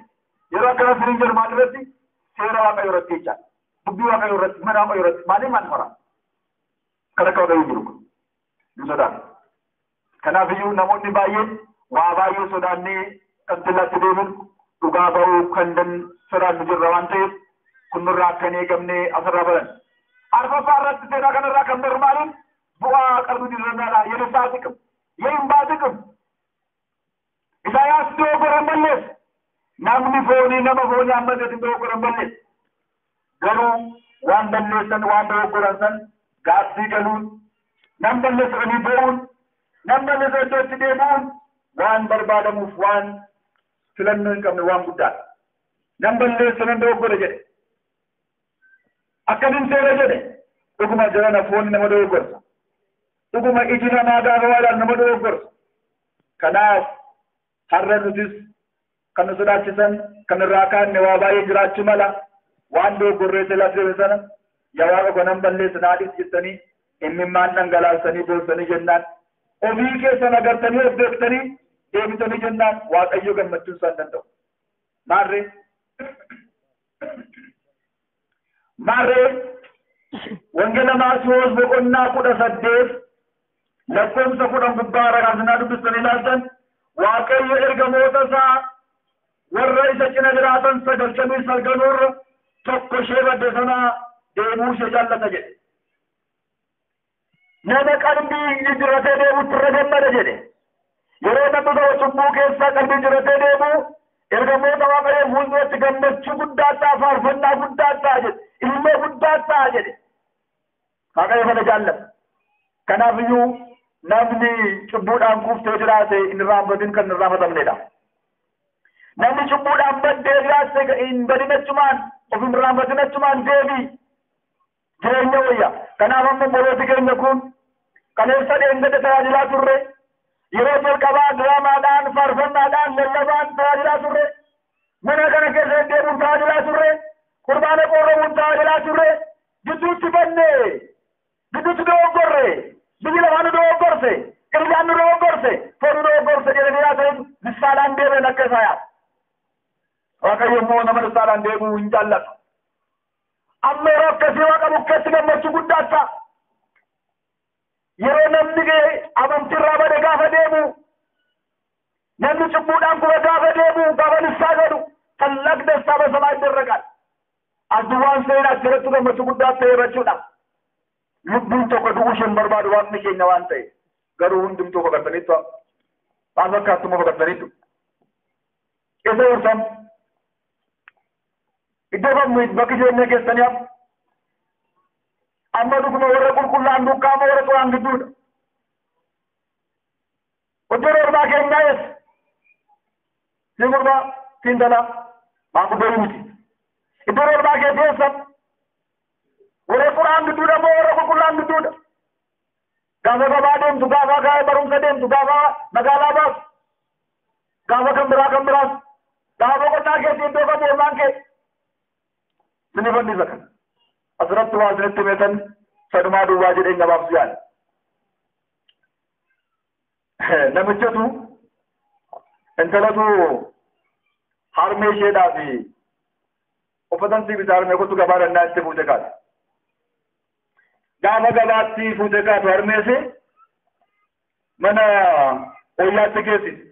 Yeroo akkana siniin jedhu maal irratti? Seera waaqayyoo irratti jecha. Dubbii waaqayyoo irratti mana waaqayyoo irratti maaliif maal fara? Kan akka waaqayyoo jiru nu sodaatu. Kanaafiyyuu namoonni baay'een waa baay'ee sodaannee kan tillatti deemuun dhugaa ba'uu kan sodaannu jirra waan ta'eef kun nurraa akka hin eegamne asirraa baran. Arfaffaa irratti seenaa kanarraa kan barbaadin bu'aa qabnu dirrannaadha. Yerusaa xiqqim, yehimbaa xiqqim. Isaayaas doogoran ballees. Namni foonii nama foonii hammateetiin doogoran ballees. Garuu waan balleessan waan doogoran san gaaffii galuun, nam balleessanii ba'uun, nam balleessa iddootti deebi'uun waan barbaadamuuf waan filannoo hin qabne waan guddaadha. Nam balleessan doogora jedhe. Akkamiin seera jedhe dhuguma jirana foonni nama doogorsa. Dhuguma iji namaa gaafa waadhaan nama doogorsa. Kanaaf har'a nutis kan nu sodaachisan kan irraa kaanne waa baay'ee jiraachuu mala waan doogorree jalaa deeme sana yaa waaqa ko nam balleessan haadhiis jettanii imimmaan dhangalaasanii boossanii jennaan ofii keessan agartanii of beektanii deebitanii jennaan waaqayyo gammachuun isaan danda'u. Maarree wangeela Maatiyoos boqonnaa 18 lakkoofsa 10 gubbaa ragaasnaa dubbistanii ilaaltan waaqayyo ergamoota isaa warra isa cina jiraatan 99 tokko ishee badde sana deemuu ishee jaallata jedhe. Nama qalbii jijjiirratee deemuutti irra gammada jedhe. Yeroo namni tokko cubbuu keessaa qalbii jijjiirratee deemu ergamoota waaqayyo fuulduratti gammachuu guddaa ta'a faarfannaa guddaa ta'a jedhe. Ilmoo guddaa ta'a jedhe. Waaqayyo kana jaallata. Kanaafiyyuu namni cubbuudhaan kuftee jiraate hin irraanfatin kan hin irraanfatamnedha. Namni cubbuudhaan baddee jiraate hin badin achumaan of hin irraanfatin achumaan deebii jireenya wayya. Kanaaf amma morooti keenya kun kaleessa deengada tajaajilaa turre yeroo jalqabaa diraamaadhaan faarfannaadhaan lallabaan tajaajilaa turre mana kana keessa deemuun tajaajilaa turre qurbaana qorromuun tajaajilaa turre Gidduutti bannee gidduutti dogoggorre biyyi lamaan dogoggorse qilliyaan dogoggorse foon dogoggorse jedhanii yaasa'u misaalaan deebiin akka isaa yaadu. Waaqayyo immoo nama misaalaan deebi'uu hin jaallatu. Amma yeroo akkasii waaqa bukkeetti gammachuu guddaata. Yeroo namni amantiirraa bade gaafa deemu namni cubbuudhaan kuma gaafa deemu gaafa nissaa godhu tallaq dastaa basamaa iddoo adduwaan seenaa asirratti gammachuu guddaa ta'e jechuudha. Lubbuun tokko du'uu isheen barbaadu waaqni keenya waan ta'e garuu hundumtuu baqataniitu waan fakkaattuma baqataniitu. Isa yoosam iddoo kamuu bakki jireenya keessanii amma dhuguma warra qulqullaan dukkaama warra xuraan gidduudha. Hojii ormaa keenyaa eessa? Si gurbaa fiindalaa maanguddoo miti. Iddoo ormaa kee teessa warra xuraan gidduudha moo warra qulqullaan gidduudha? Gaafa gabaa deemtu, gaafa barumsa deemtu, gaafa magaalaa baasu, gaafa kan biraas, gaafa qonnaa keetti iddoo kam ormaan kee. Sini fannisa kana. Asirratti waa isinitti himetan sadumaa duwwaa jedheen gabaabsu yaala. Namichatu intalatu harmee isheedhaa fi uffatan si bitaa harmee kottu gabaa dannaa itti fuute kaate. Gaafa gabaatti fuute kaatu harmeese mana oyyaatti geessiti.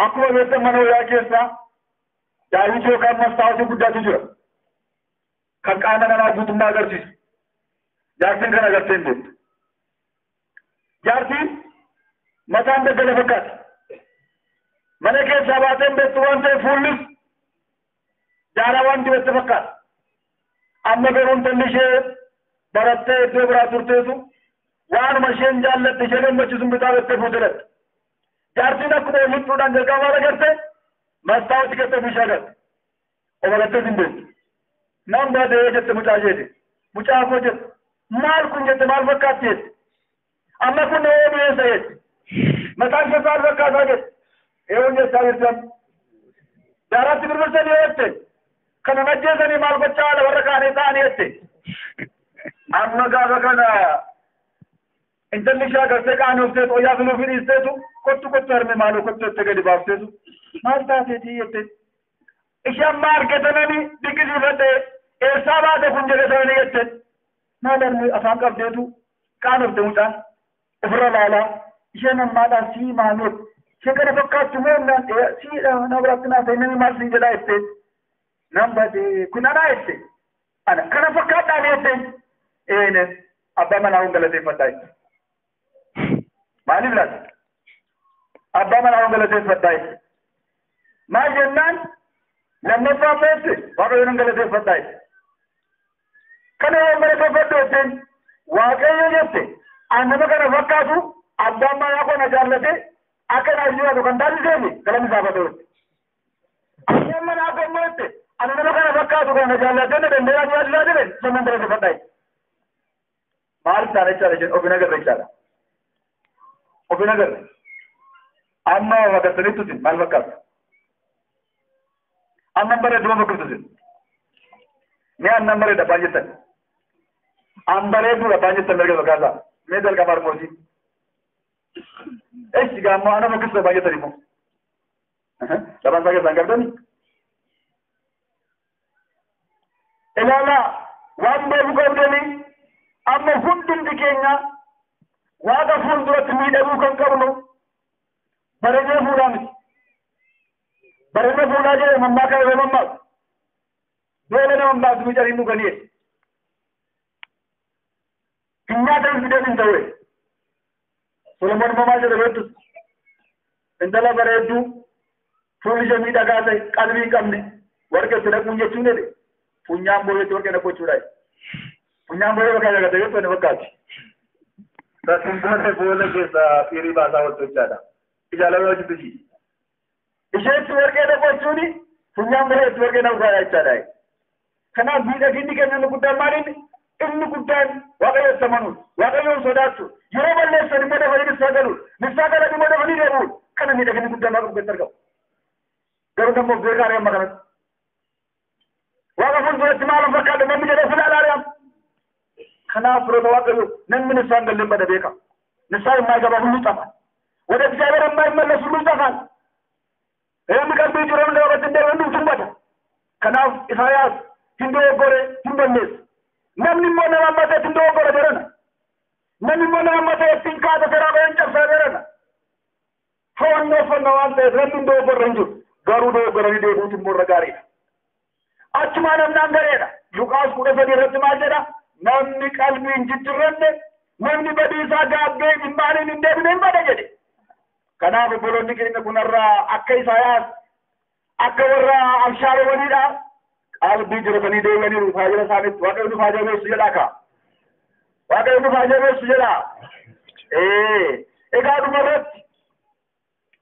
Akkuma beektan mana oyyaa keessaa daawwitii yookaan mastaawwatii guddaatu jira. Kan qaama namaa guutummaa agarsiisu. Jaartiin kan agartee hin beektu. Jaartiin mataan daggala fakkaata. Mana keessaa baatee hin beektu waan ta'eef fuullis jaaraa waan dibette fakkaata. Amma garuu intalli ishee barattee iddoo biraa turteetu waanuma isheen jaallatte ishee gammachiisu bitaa beektee fuuteratti. Jaartiin akkuma lixuudhaan jalqabaa agarte mastaawwatii keessa bishaa agarte. Obalattee hin beektu. Nam baadee jette mucaa jeete. Mucaa koo jette. Maal kun jette maal fakkaatti jette. Amma kun eessa jette. Mataan keessaa maal fakkaataa jette. Eewwan jettaa jirtan. Jaaraatti birbirsanii jette. Kana najjeesanii maal gochaa haala warra kaanii ta'anii jette. Amma gaafa kana intalli ishee agartee qaanii ufteetu oyyaa filuuf hidhiisteetu kottu harme maaloo kottu itti gadi baafteetu. Maal taateetii jette. Isheen amma argatananii dinqisiifattee eessaa baate kun jedhetanii jette. Maal harmee afaan qabdeetu qaanofte mucaan ofirra laalaa. Isheen ammaadhaan sii maamee ishee kana fakkaattu moo siidha na biratti naa ta'e namni maal siin jedhaa jette. Nam badee kun anaa jette. Ana kana fakkaadhaan jette. Eene abbaa manaa kun galateeffadhaa jette. Maaliif laata? Abbaa manaa kun galateeffadhaa jette. Maal jennaan? Lammaffaa beekte waaqayyoon galateeffadhaa jette. Kana yoo galateeffadhu jetteen waaqayyo jette an nama kana fakkaatu abbaan manaa kana jaallate akka naa jiraatu kan taasiseeni galanni isaa jette. Abbaan manaa kana jette an nama kana fakkaatu kana jaallatee na danda'aa jiraachuu jedheen sannan galateeffadhaa jette. Maal taane jechaadha isheen ofin agarre jechaadha. Ofin agarre. Amma waqattanitti maal fakkaatu? Annan bare duma makrutusin. Ni annan bare da banjitan. An bare dura banjitan merga bakaza. Me dal kamar mosi. Shiga amma ana makrutu banjitan mo. Laban sage sangardani. Elala wan be bukamdani amma hundum dikenya waga fundurat mi da bukan kabno. Bare ne fulani. Barana fuula jee mammaa kan yeroo mammaa dole nama mammaa sumi cariin dhuganii hin nyaatan fideen hin ta'e Solomoon mamaa jedhe beektus intala bareedduu fuulli ishee miidhagaa ta'e qalbii hin qabne warqee itti dhaquun jechuun jedhe funyaan booyetti warqee dhaquuchuudha. Funyaan booyee bakka jagate beektu inni fakkaati. Tasiin booda keessa fiirii baasaa wal tochaadha. Ijaalamee hojii bishii. Isheetti warqee dhaquuchuuni funyaan booyetti warqee dhaquudhaa jechaadha. Kanaaf miidhaginni keenya inni guddaan maaliin inni guddaan waaqayyoon amanuun waaqayyoon sodaachuun yeroo balleessan immoo dafanii nissaa galuun nissaa galan immoo dafanii deemuun kana miidhaginni guddaan waaqa guddaatti argamu. Garuu namoof beekaa amma kanatti. Waaqa fuulduratti maal fakkaatu namni jedhee fuula alaariyaam كنا فرد واقعي نمن السان قلنا بده بيكا نساي ما يجاب كل طبعا وده بسبب ما يملى سلوك طبعا هم كان بيجرون ده وقت ده وندم ثم كنا إسحاق هندو غوري هندو نيس نمن ما نما ما هندو غوري درنا نمن ما نما ما تينكا ده ترى بين جبسة درنا فون نوفن نوان ده هندو غوري رنجو غارو ده غوري ده هو تمر غاري أجمع نمنا غرينا لوكاس كودا فدي رتما جدا نمني قلبي انجترن نمني بدي ساجابي إمباري نندي بنين بده جدي كنا بقولون كنا كنارا أكيد سايا أكبر أمشار ونيدا قلبي جربني ده وني رفاجر سامي واقع رفاجر में सुजला का वाकई रफाजर में सुजला एकाद मरत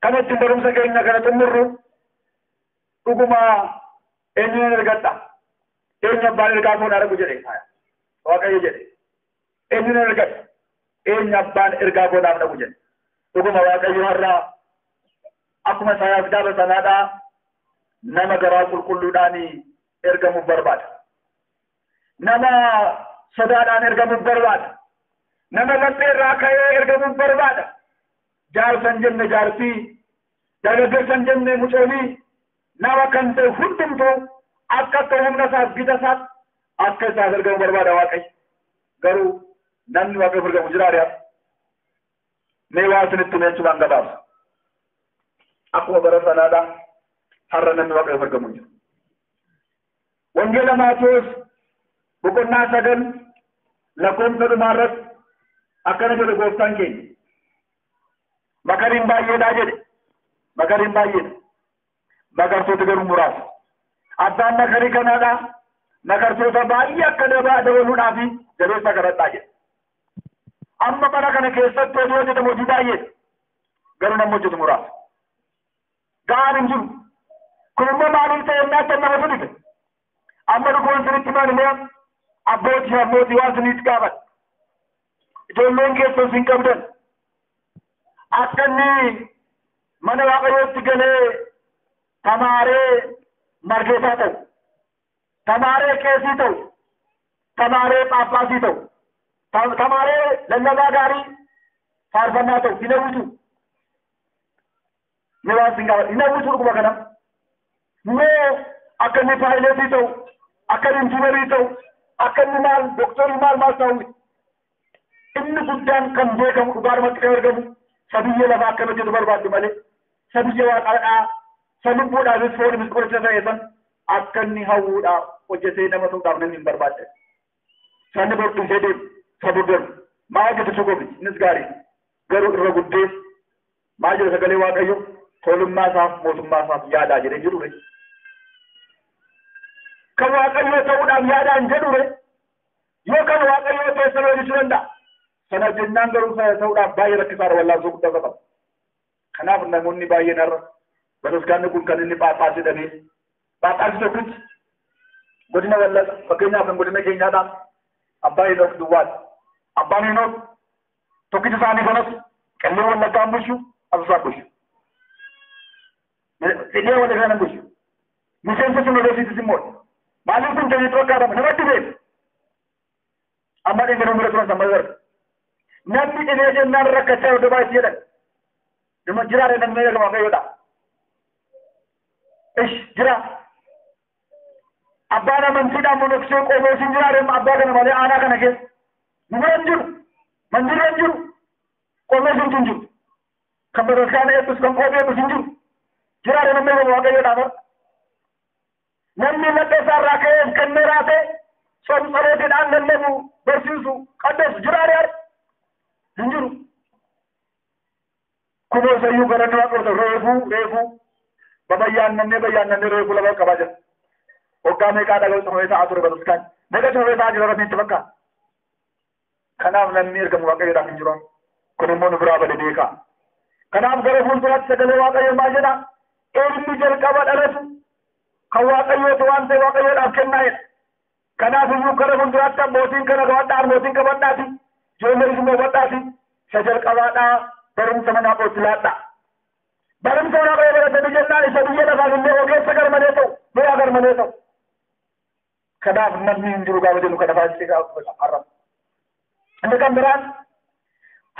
कने चिंतन से कहीं न करे तुमरू तुकुमा engineer gata enya bani ka ko na ra gujere वाकई जरे engineer gata enya ban irga ko na gujere तुकुमा वाकई harra akuma saya bidaba sanada nama garaa qulqulluudhaani ergamu barbaada nama sodaadhaan ergamu barbaada nama laphee irraa ka'ee ergamu barbaada jaarsan jenne jaartii dargaggeessan jenne mucoolii nama kan ta'e hundumtuu akka humna isaaf gita isaaf akka isaaf ergamu barbaada waaqayyo garuu namni waaqayyo ergamu jiraadha mee waa isinitti meechuudhaan gabaabsa akkuma bara sanaadhaa har'a namni waaqayyo ergamu jiru wangeela Maatiyos boqonnaa 9 lakkoofsa dhumaarratti akkana jedhe gooftaan keenya makariin baay'eedhaa jedhe makariin baay'eedha makartoota garuu muraasa abbaan makarii kanaadhaa makartoota baay'ee akka dabaluudhaaf jabeessa kadhadhaa jedhe amma bara kana keessatti hojii hojjetamu hojii baay'eedha garuu namni hojjetu muraasa ga'aan hin jiru kun immoo maaliif ta'e nyaata nama fudhite amma dhugoon sinitti maalilee abbootii abbootii waan sinitti gaafate ijoolleen keessoo sin qabdan akka inni mana waaqayyootti galee tamaaree margeesaa ta'u tamaaree qeesii ta'u tamaaree phaaphaasii ta'u tamaaree lallabaa gaarii faarfannaa ta'u hin hawwitu ni waan sin gaafate hin hawwitu dhuguma kana moo akka inni paayileetii ta'u akka inni injiinarii ta'u akka inni maal doktorii maal ta'u inni guddaan kan beekamu dhugaadhumatti kan argamu sabiyyee lafaa akka hojjetu barbaaddu malee sabiyyee waaqaadhaa salubbuudhaafis foonifis qoricha ta'e san akka inni hawwuudhaaf hojjetee nama ta'uudhaaf namni hin barbaadde sanni bordisee deemu sabuudhaan maa hojjetu soqofi innis gaarii garuu irra guddee maa jedha sagalee waaqayyo tolummaa isaaf mootummaa isaaf yaadaa jedhee jedhure kan waaqayyo ta'uudhaaf yaadaan jedhure yoo kan waaqayyo ta'e sana hojjechuu danda'a sana jennaan garuu ta'uudhaaf baay'ee rakkisaadha wallaansoo guddaa qaba kanaaf namoonni baay'een har'a bataskaanni kun kan inni phaaphaasii dhabee phaaphaasii tokkichi godina wallaga fakkeenyaaf kan godina keenyaadhaan abbaa Henook duwwaati abbaan Henook tokkichi isaanii kanas qallee wallaggaan bushu asasaa bushu illee wallaggaan bushu miseensa sinodosiitis immoo maaliif kun ta'ee tokkaadhama namatti beeku amma dhingana mura turan sammaa garga namni dhibee jennaan rakkachaa yoo dabaa itti jedhan nama jiraadha namni eegama waaqayyoodha jira abbaan amantiidhaan monoksee qomoosiin jiraadha abbaa kana malee aanaa kana keessa numa hin jiru manjirra hin jiru qomoosiin hin jiru kan bataskaana eebbis kan qoobee eebbis hin jiru jiraadha namni eegama waaqayyoodha namni laddee isaarraa ka'ee kenneeraa ta'e somsalootiidhaan lallabu barsiisu qaddeessu jiraadha hin jiru kunoo sayyuu garanni waaqota reefuu babayyaannannee reefuu lama qabaa jira waggaa meeqaa dhaga'u cufamee ta'aa ture bataskaan meeqa cufamee ta'aa jira rafniitti bakka kanaaf namni ergamu waaqayyoodhaaf hin jiru kun immoo nu biraa bade beekaa kanaaf gara fuulduraatti sagalee waaqayyo maal jedha ilmi jalqaba dhalatu kan waaqayyooti waan ta'e waaqayyoodhaaf kennaa'edha kanaaf iyyuu gara fuulduraatti abbootiin kana qabadhaa harmootiin qabadhaati ijoollee immoo qabadhaati isa jalqabaadhaa barumsa manaa qootti laadhaa barumsa manaa qootti baratanii jennaan isa biyya lafaan illee ogeessa garmalee ta'u mi'aa garmalee ta'u kanaaf namni hin jiru gaafa jennu kana faayisee gaafa har'a Anda kan beran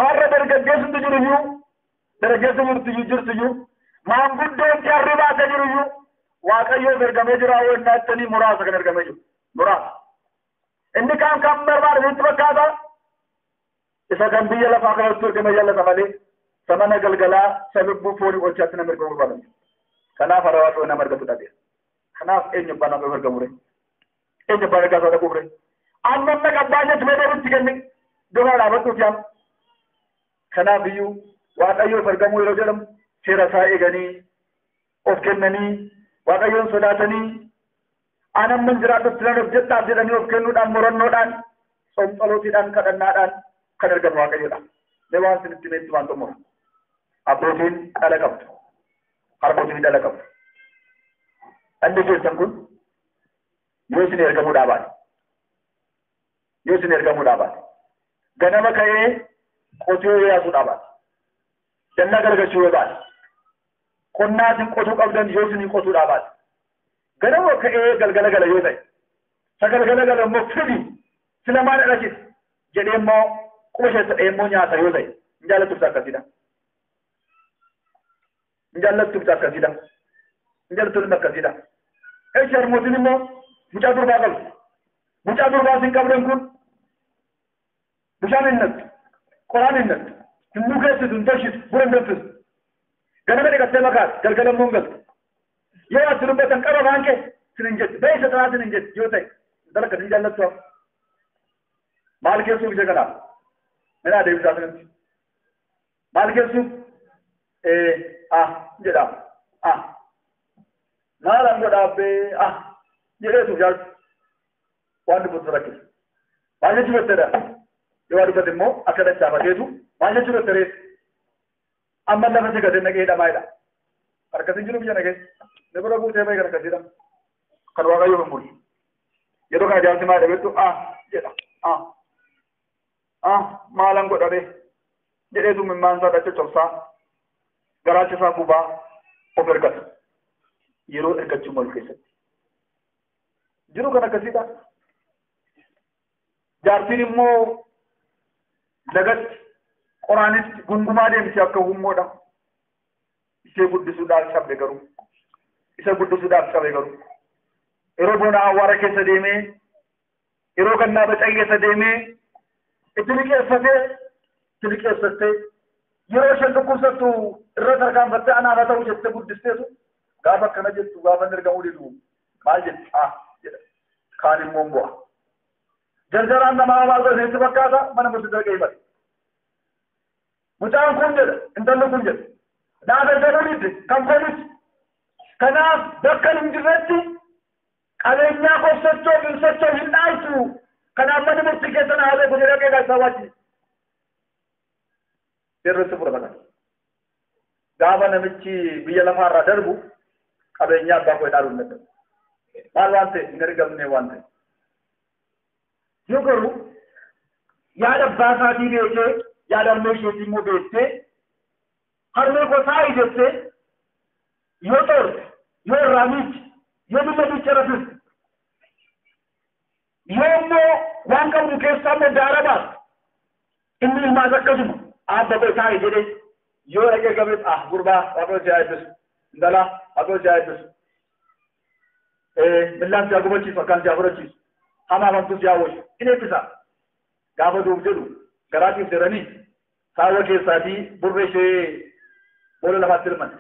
harra dargaggeessu jiruyyuu dargaggeessu jirtuyyuu maanguddoon jarri baasa jiruyyuu waaqayyoo ergamee jira wannaatanii muraasa kan ergamee jiru muraasa. Inni kan barbaadu itti fakkaata isa kan biyya lafaa kanatti ergame jallata malee samana galgalaa sababbuu foonii qolchaatti nama ergamu barbaadan. Kanaaf har'a waaqayyoo nama ergatu dhabeera. Kanaaf eenyu abbaan nama ergamu ree? Eenyu abbaan ergaa dhaquu ree? Amma amma qabbaanyetti meedheerutti kenni duraa dhaabatuuf yaam. Kanaaf iyyuu waaqayyoo ergamuu yeroo jedhamu seera isaa eeganii of kennanii waaqayyoon sodaatanii anan man jiraatutti nan of jedhaaf jedhanii of kennuudhaan murannoodhaan somxolootiidhaan kadhannaadhaan kan ergamu waaqayyoodha. Mee waan isinitti meetti waan xumura. Abbootiin dhala qabdu. Harmootiin dhala qabdu. Dhalli keessan kun yoo isin ergamuudhaa baate. Yoo isin ergamuudhaa baate. Ganama ka'ee qotuu yoo yaasuudhaa baate. Dannaa gargachuu yoo baate. Qonnaa isin qotuu qabdan yoo isin qotuudhaa baate. Ganama ka'ee galgala gala yoo ta'e. Sa galgala gala immoo fidi sila maal dhalachis jedhee immoo qubasheessa dha'ee immoo nyaata yoo ta'e. Hin jaallattuuf akkasiidha. Hin jaallattuuf akkasiidha. Hin jaallattuuf akkasiidha. Eessi harmootiin immoo mucaa durbaa qabu. Mucaa durbaa isin qabdan kun bishaan hin nattu. Qoraan hin nattu. Hin nuukeessitu hin tolchitu bura hin danfisu. Ganama dhiqattee makaati galgala immoo hin galtu. Yoo ati dubbatan qaba baanke sin hin jettu. Beeysa tanaa sin hin jettu yoo ta'e intala akkasii jaallattu maal keessuuf ishee kanaaf? Mina adeemsaa sinatti. Maal keessuuf? Jedhama. Maalaan godhaabbee jedheetuuf jaaltu waan dubbatu rakkisa. Maal jechuu betteedha? Yoo waa dubbate immoo akka dachaafateetu maal jechuu betterees? Amma lafa si gadi naqee hidhamaadha. Harkasiin jiru biyya naqee. Ne bira buutee baay'ee kan akkasiidha. Kan waaqayyoo hin bulchu. Yeroo kana jaarsi maal dhabeettu jedha. Maalaan godhabee jedheetu mimmaan isaa dhacha cobsaa garaacha isaa gubaa of ergata. Yeroo ergachuu malu keessatti. Jiru kan akkasiidha. Jaartiin immoo lagatti qoraanitti gungumaa deemti akka hummoodha. Ishee guddisuudhaaf cabbe garuu. Isa guddisuudhaaf cabe garuu. Yeroo bona awwaara keessa deemee yeroo gannaa bacaa keessa deemee itti liqeeffattee yeroo isheen dhukkubsattu irra tarkaanfattee anaaf haa ta'u jettee guddisteetu gaafa akkana jettu gaafa ergamuu didu maal jetti jedha. Kaan immoo bu'a. Jarjaraan namaa maal godhanitti fakkaata mana murtii dargee himate. Mucaan kun jedha intalli kun jedha. Naafa jedhanitti kan koonitti. Kanaaf bakka hin jirretti qabeenyaa koofsachoo hin dhaaltu. Kanaaf mana murtii keessan haala kun jedhee qeeqaa waajjii. Sirriitti fudhatan. Gaafa namichi biyya lafaarraa darbu qabeenyaa abbaa koo dhaaluu hin danda'u. Maal waan ta'e hin ergamne waan ta'e. Yoo garuu yaada abbaa isaatii beekee yaada harmee isheetii immoo beektee harmee gosaa jettee yoo torte yoo irraa miichi yoo biyya bicha rafis yoo immoo waan qabdu keessaa immoo daara baas inni ilmaas akkasuma abba gosaa jedhee yoo dhaqee gabees gurbaa waaqayyo si haa eebbisu indalaa waaqayyo si haa eebbisu millaan si haa gubachiisu akkaan si haa fudhachiisu hamaa amantuu si haa oolchu in eebbisa gaafa duuf jedhu garaatiif jedhanii saawwa keessaatii burree ishee boolla lafaatti hirman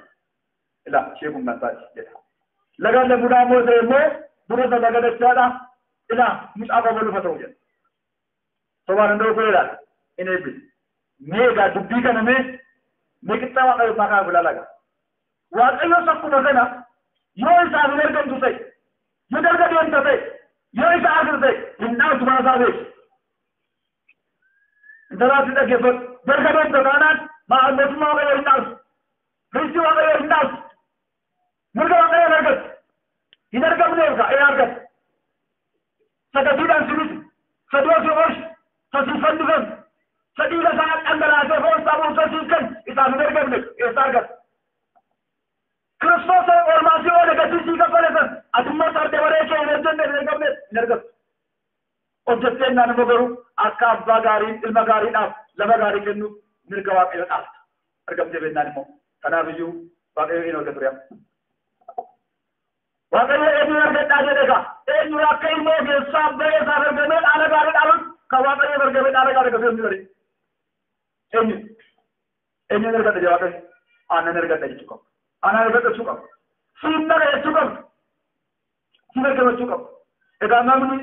ilaa ishee humnaan taati jedha. Lagaan laguudhaa immoo isa immoo dura isa lagadachaadha ilaa mucaafa baluufa ta'u jedha. Sobaan hundoo kuleedhaan in eebbisa. Meegaa dubbii kana mee qixxaa waaqayyo isaa kana bulaa laga. Waaqayyo sakkuma kana yoo isaaf hin ergamtu ta'e yoo darga deemta ta'e yoo isa asir ta'e hin dhaaltu mana isaa beeku. Intalaatti dhaggeeffatu darga deemta taanaan mootummaa waaqayyo hin dhaaltu. Kristi waaqayyo hin dhaaltu. Mirga waaqayyo hin argatu. Hin argamneef in argatu. Sagatiidhaan sinisi. Saduu asii oolchu. Sasii fannisan. Sadii lasaa dhangalaasee foonsaa buusasii kan isaaf hin argamne eessa argatu. Kiristoos ormaasii oole gatii sii kaffalesan atummaa sarde baree kee hin argamne hin argatu. hojjettee nama garuu akka abbaa gaarii ilma gaariidhaaf lafa gaarii kennu mirga waaqayyo dhaabta. Argamtee beeknaan immoo kanaaf iyyuu waaqayyo hin hojjetu ture. Waaqayyo eenyu argadhaa jedheka eenyu akka ilmoo keessaa ba'ee isaa argamee dhaala gaarii dhaaban kan waaqayyo argamee dhaala gaarii dhaaban hin jiru. Eenyu argadha jedha waaqayyo aannan argadha jechuu qabu. Aannan argadha jechuu qabu. Siin dhaga jechuu qabu. Siin argama jechuu qabu. Egaa namni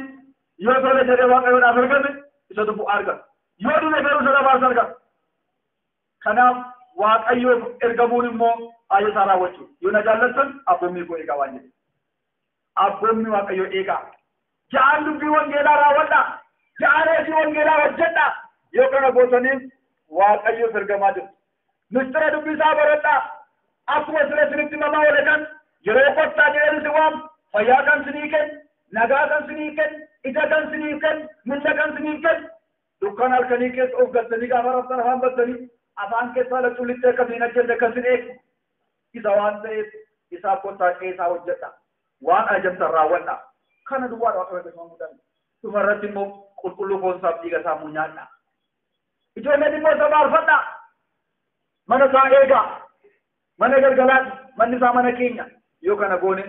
yoo tole jedhee waaqayyoodhaaf argame isa bu'aa argata. Yoo dhibee garuu isa lafaas argata. Kanaaf waaqayyoof ergamuun immoo ayya isaa raawwachuu. Yoo na jaallattan abboommii koo eegaa waan jedhe. Abboommii waaqayyoo eegaa. Ja'aan dubbii wangeelaa raawwadhaa. Ja'aan hojii wangeelaa hojjedhaa. Yoo kana gootaniif waaqayyoof ergamaa jiru. Mistira dubbii isaa baradhaa. Akkuma siree sirriitti namaa wale kan yeroo kottaa jedhanii si waamu fayyaa kan sinii kennu. Nagaa kan sinii kennu, ija kan sinii kennu, miila kan sinii kennu, dukkan halkanii keessa of galtanii gaafa raftan afaan battanii afaan keessaa lachuulitti akkasiin ajjenne kan sin eegu. Isa waan ta'eef isaa kottaa keessaa hojjedha. Waan ajamtan raawwadha. Kana duwwaadha waaqayyo keessumaa muudame. Dhumarratti immoo qulqulluu foonsaaf dhiiga isaa munyaadha. Ijoolleen immoo isa maarfadha. Mana isaa eegaa. Mana galgalaati. Manni isaa mana keenya. Yoo kana goone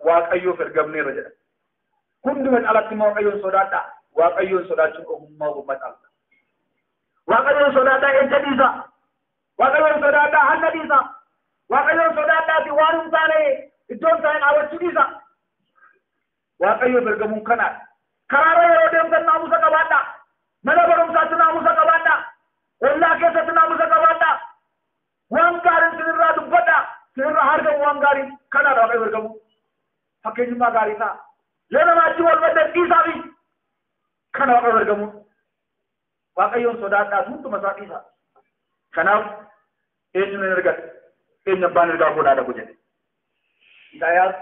waaqayyoof ergamneerra jedha. Hunduma caalatti immoo waaqayyoon sodaadhaa. Waaqayyoon sodaachuun ogummaa caalta. Waaqayyoon sodaadhaa ejja dhiisa. Waaqayyoon sodaadhaa hanna dhiisa. Waaqayyoon sodaadhaati waan hin taane iddoon taa'e dhaabachuu dhiisa. Waaqayyoof ergamuun kanaadha. Karaarra yeroo deemtan naamusa qabaadhaa. Mana barumsaatti naamusa qabaadhaa. Ollaa keessatti naamusa qabaadhaa. Waan gaariin sinirraa dubbadhaa. Sinirraa argamu waan gaariin kanaadha waaqayyoof ergamuun. Fakkeenyummaa gaarii ta'a. Yoo namaatti wal baddan dhiisaafi kana waaqayyoof ergamuun. Waaqayyoon sodaadhaas hunduma isaa dhiisa. Kanaaf eenyu nan ergadha. Eenyu abbaan ergaa godhaa dhabu jedhe. Isaayaas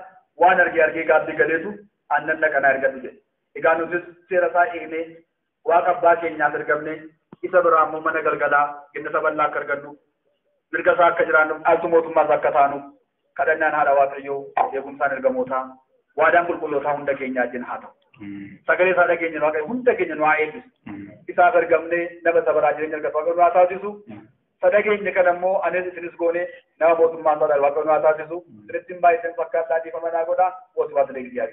waan argee gaaffii galeetu aannan dhaqanaa ergadhu jedhe. Egaa nutis seera isaa eegnee waaqa abbaa keenyaaf ergamnee isa biraa immoo mana galgalaa gannata bal'aa akka argannu mirga isaa akka jiraannu dhaaltu mootummaas akka taanu kadhannaan haadha waaqayyoo eegumsaan ergamootaa waadaan qulqullootaa hunda keenyaa wajjin haa ta'u. Sagalee isaa dhageenya waaqayyo hunda keenya nu haa eebbisu. Isaaf ergamnee nama isa biraa jireenya argatu waaqayyo nu haa taasisu. Sadageenya kana immoo anis isinis goone nama mootummaa isaa waaqayyo nu haa taasisu. Sirrittiin baay'iseen fakkaataa dhiifama naa godhaa. Mootummaa sadageenya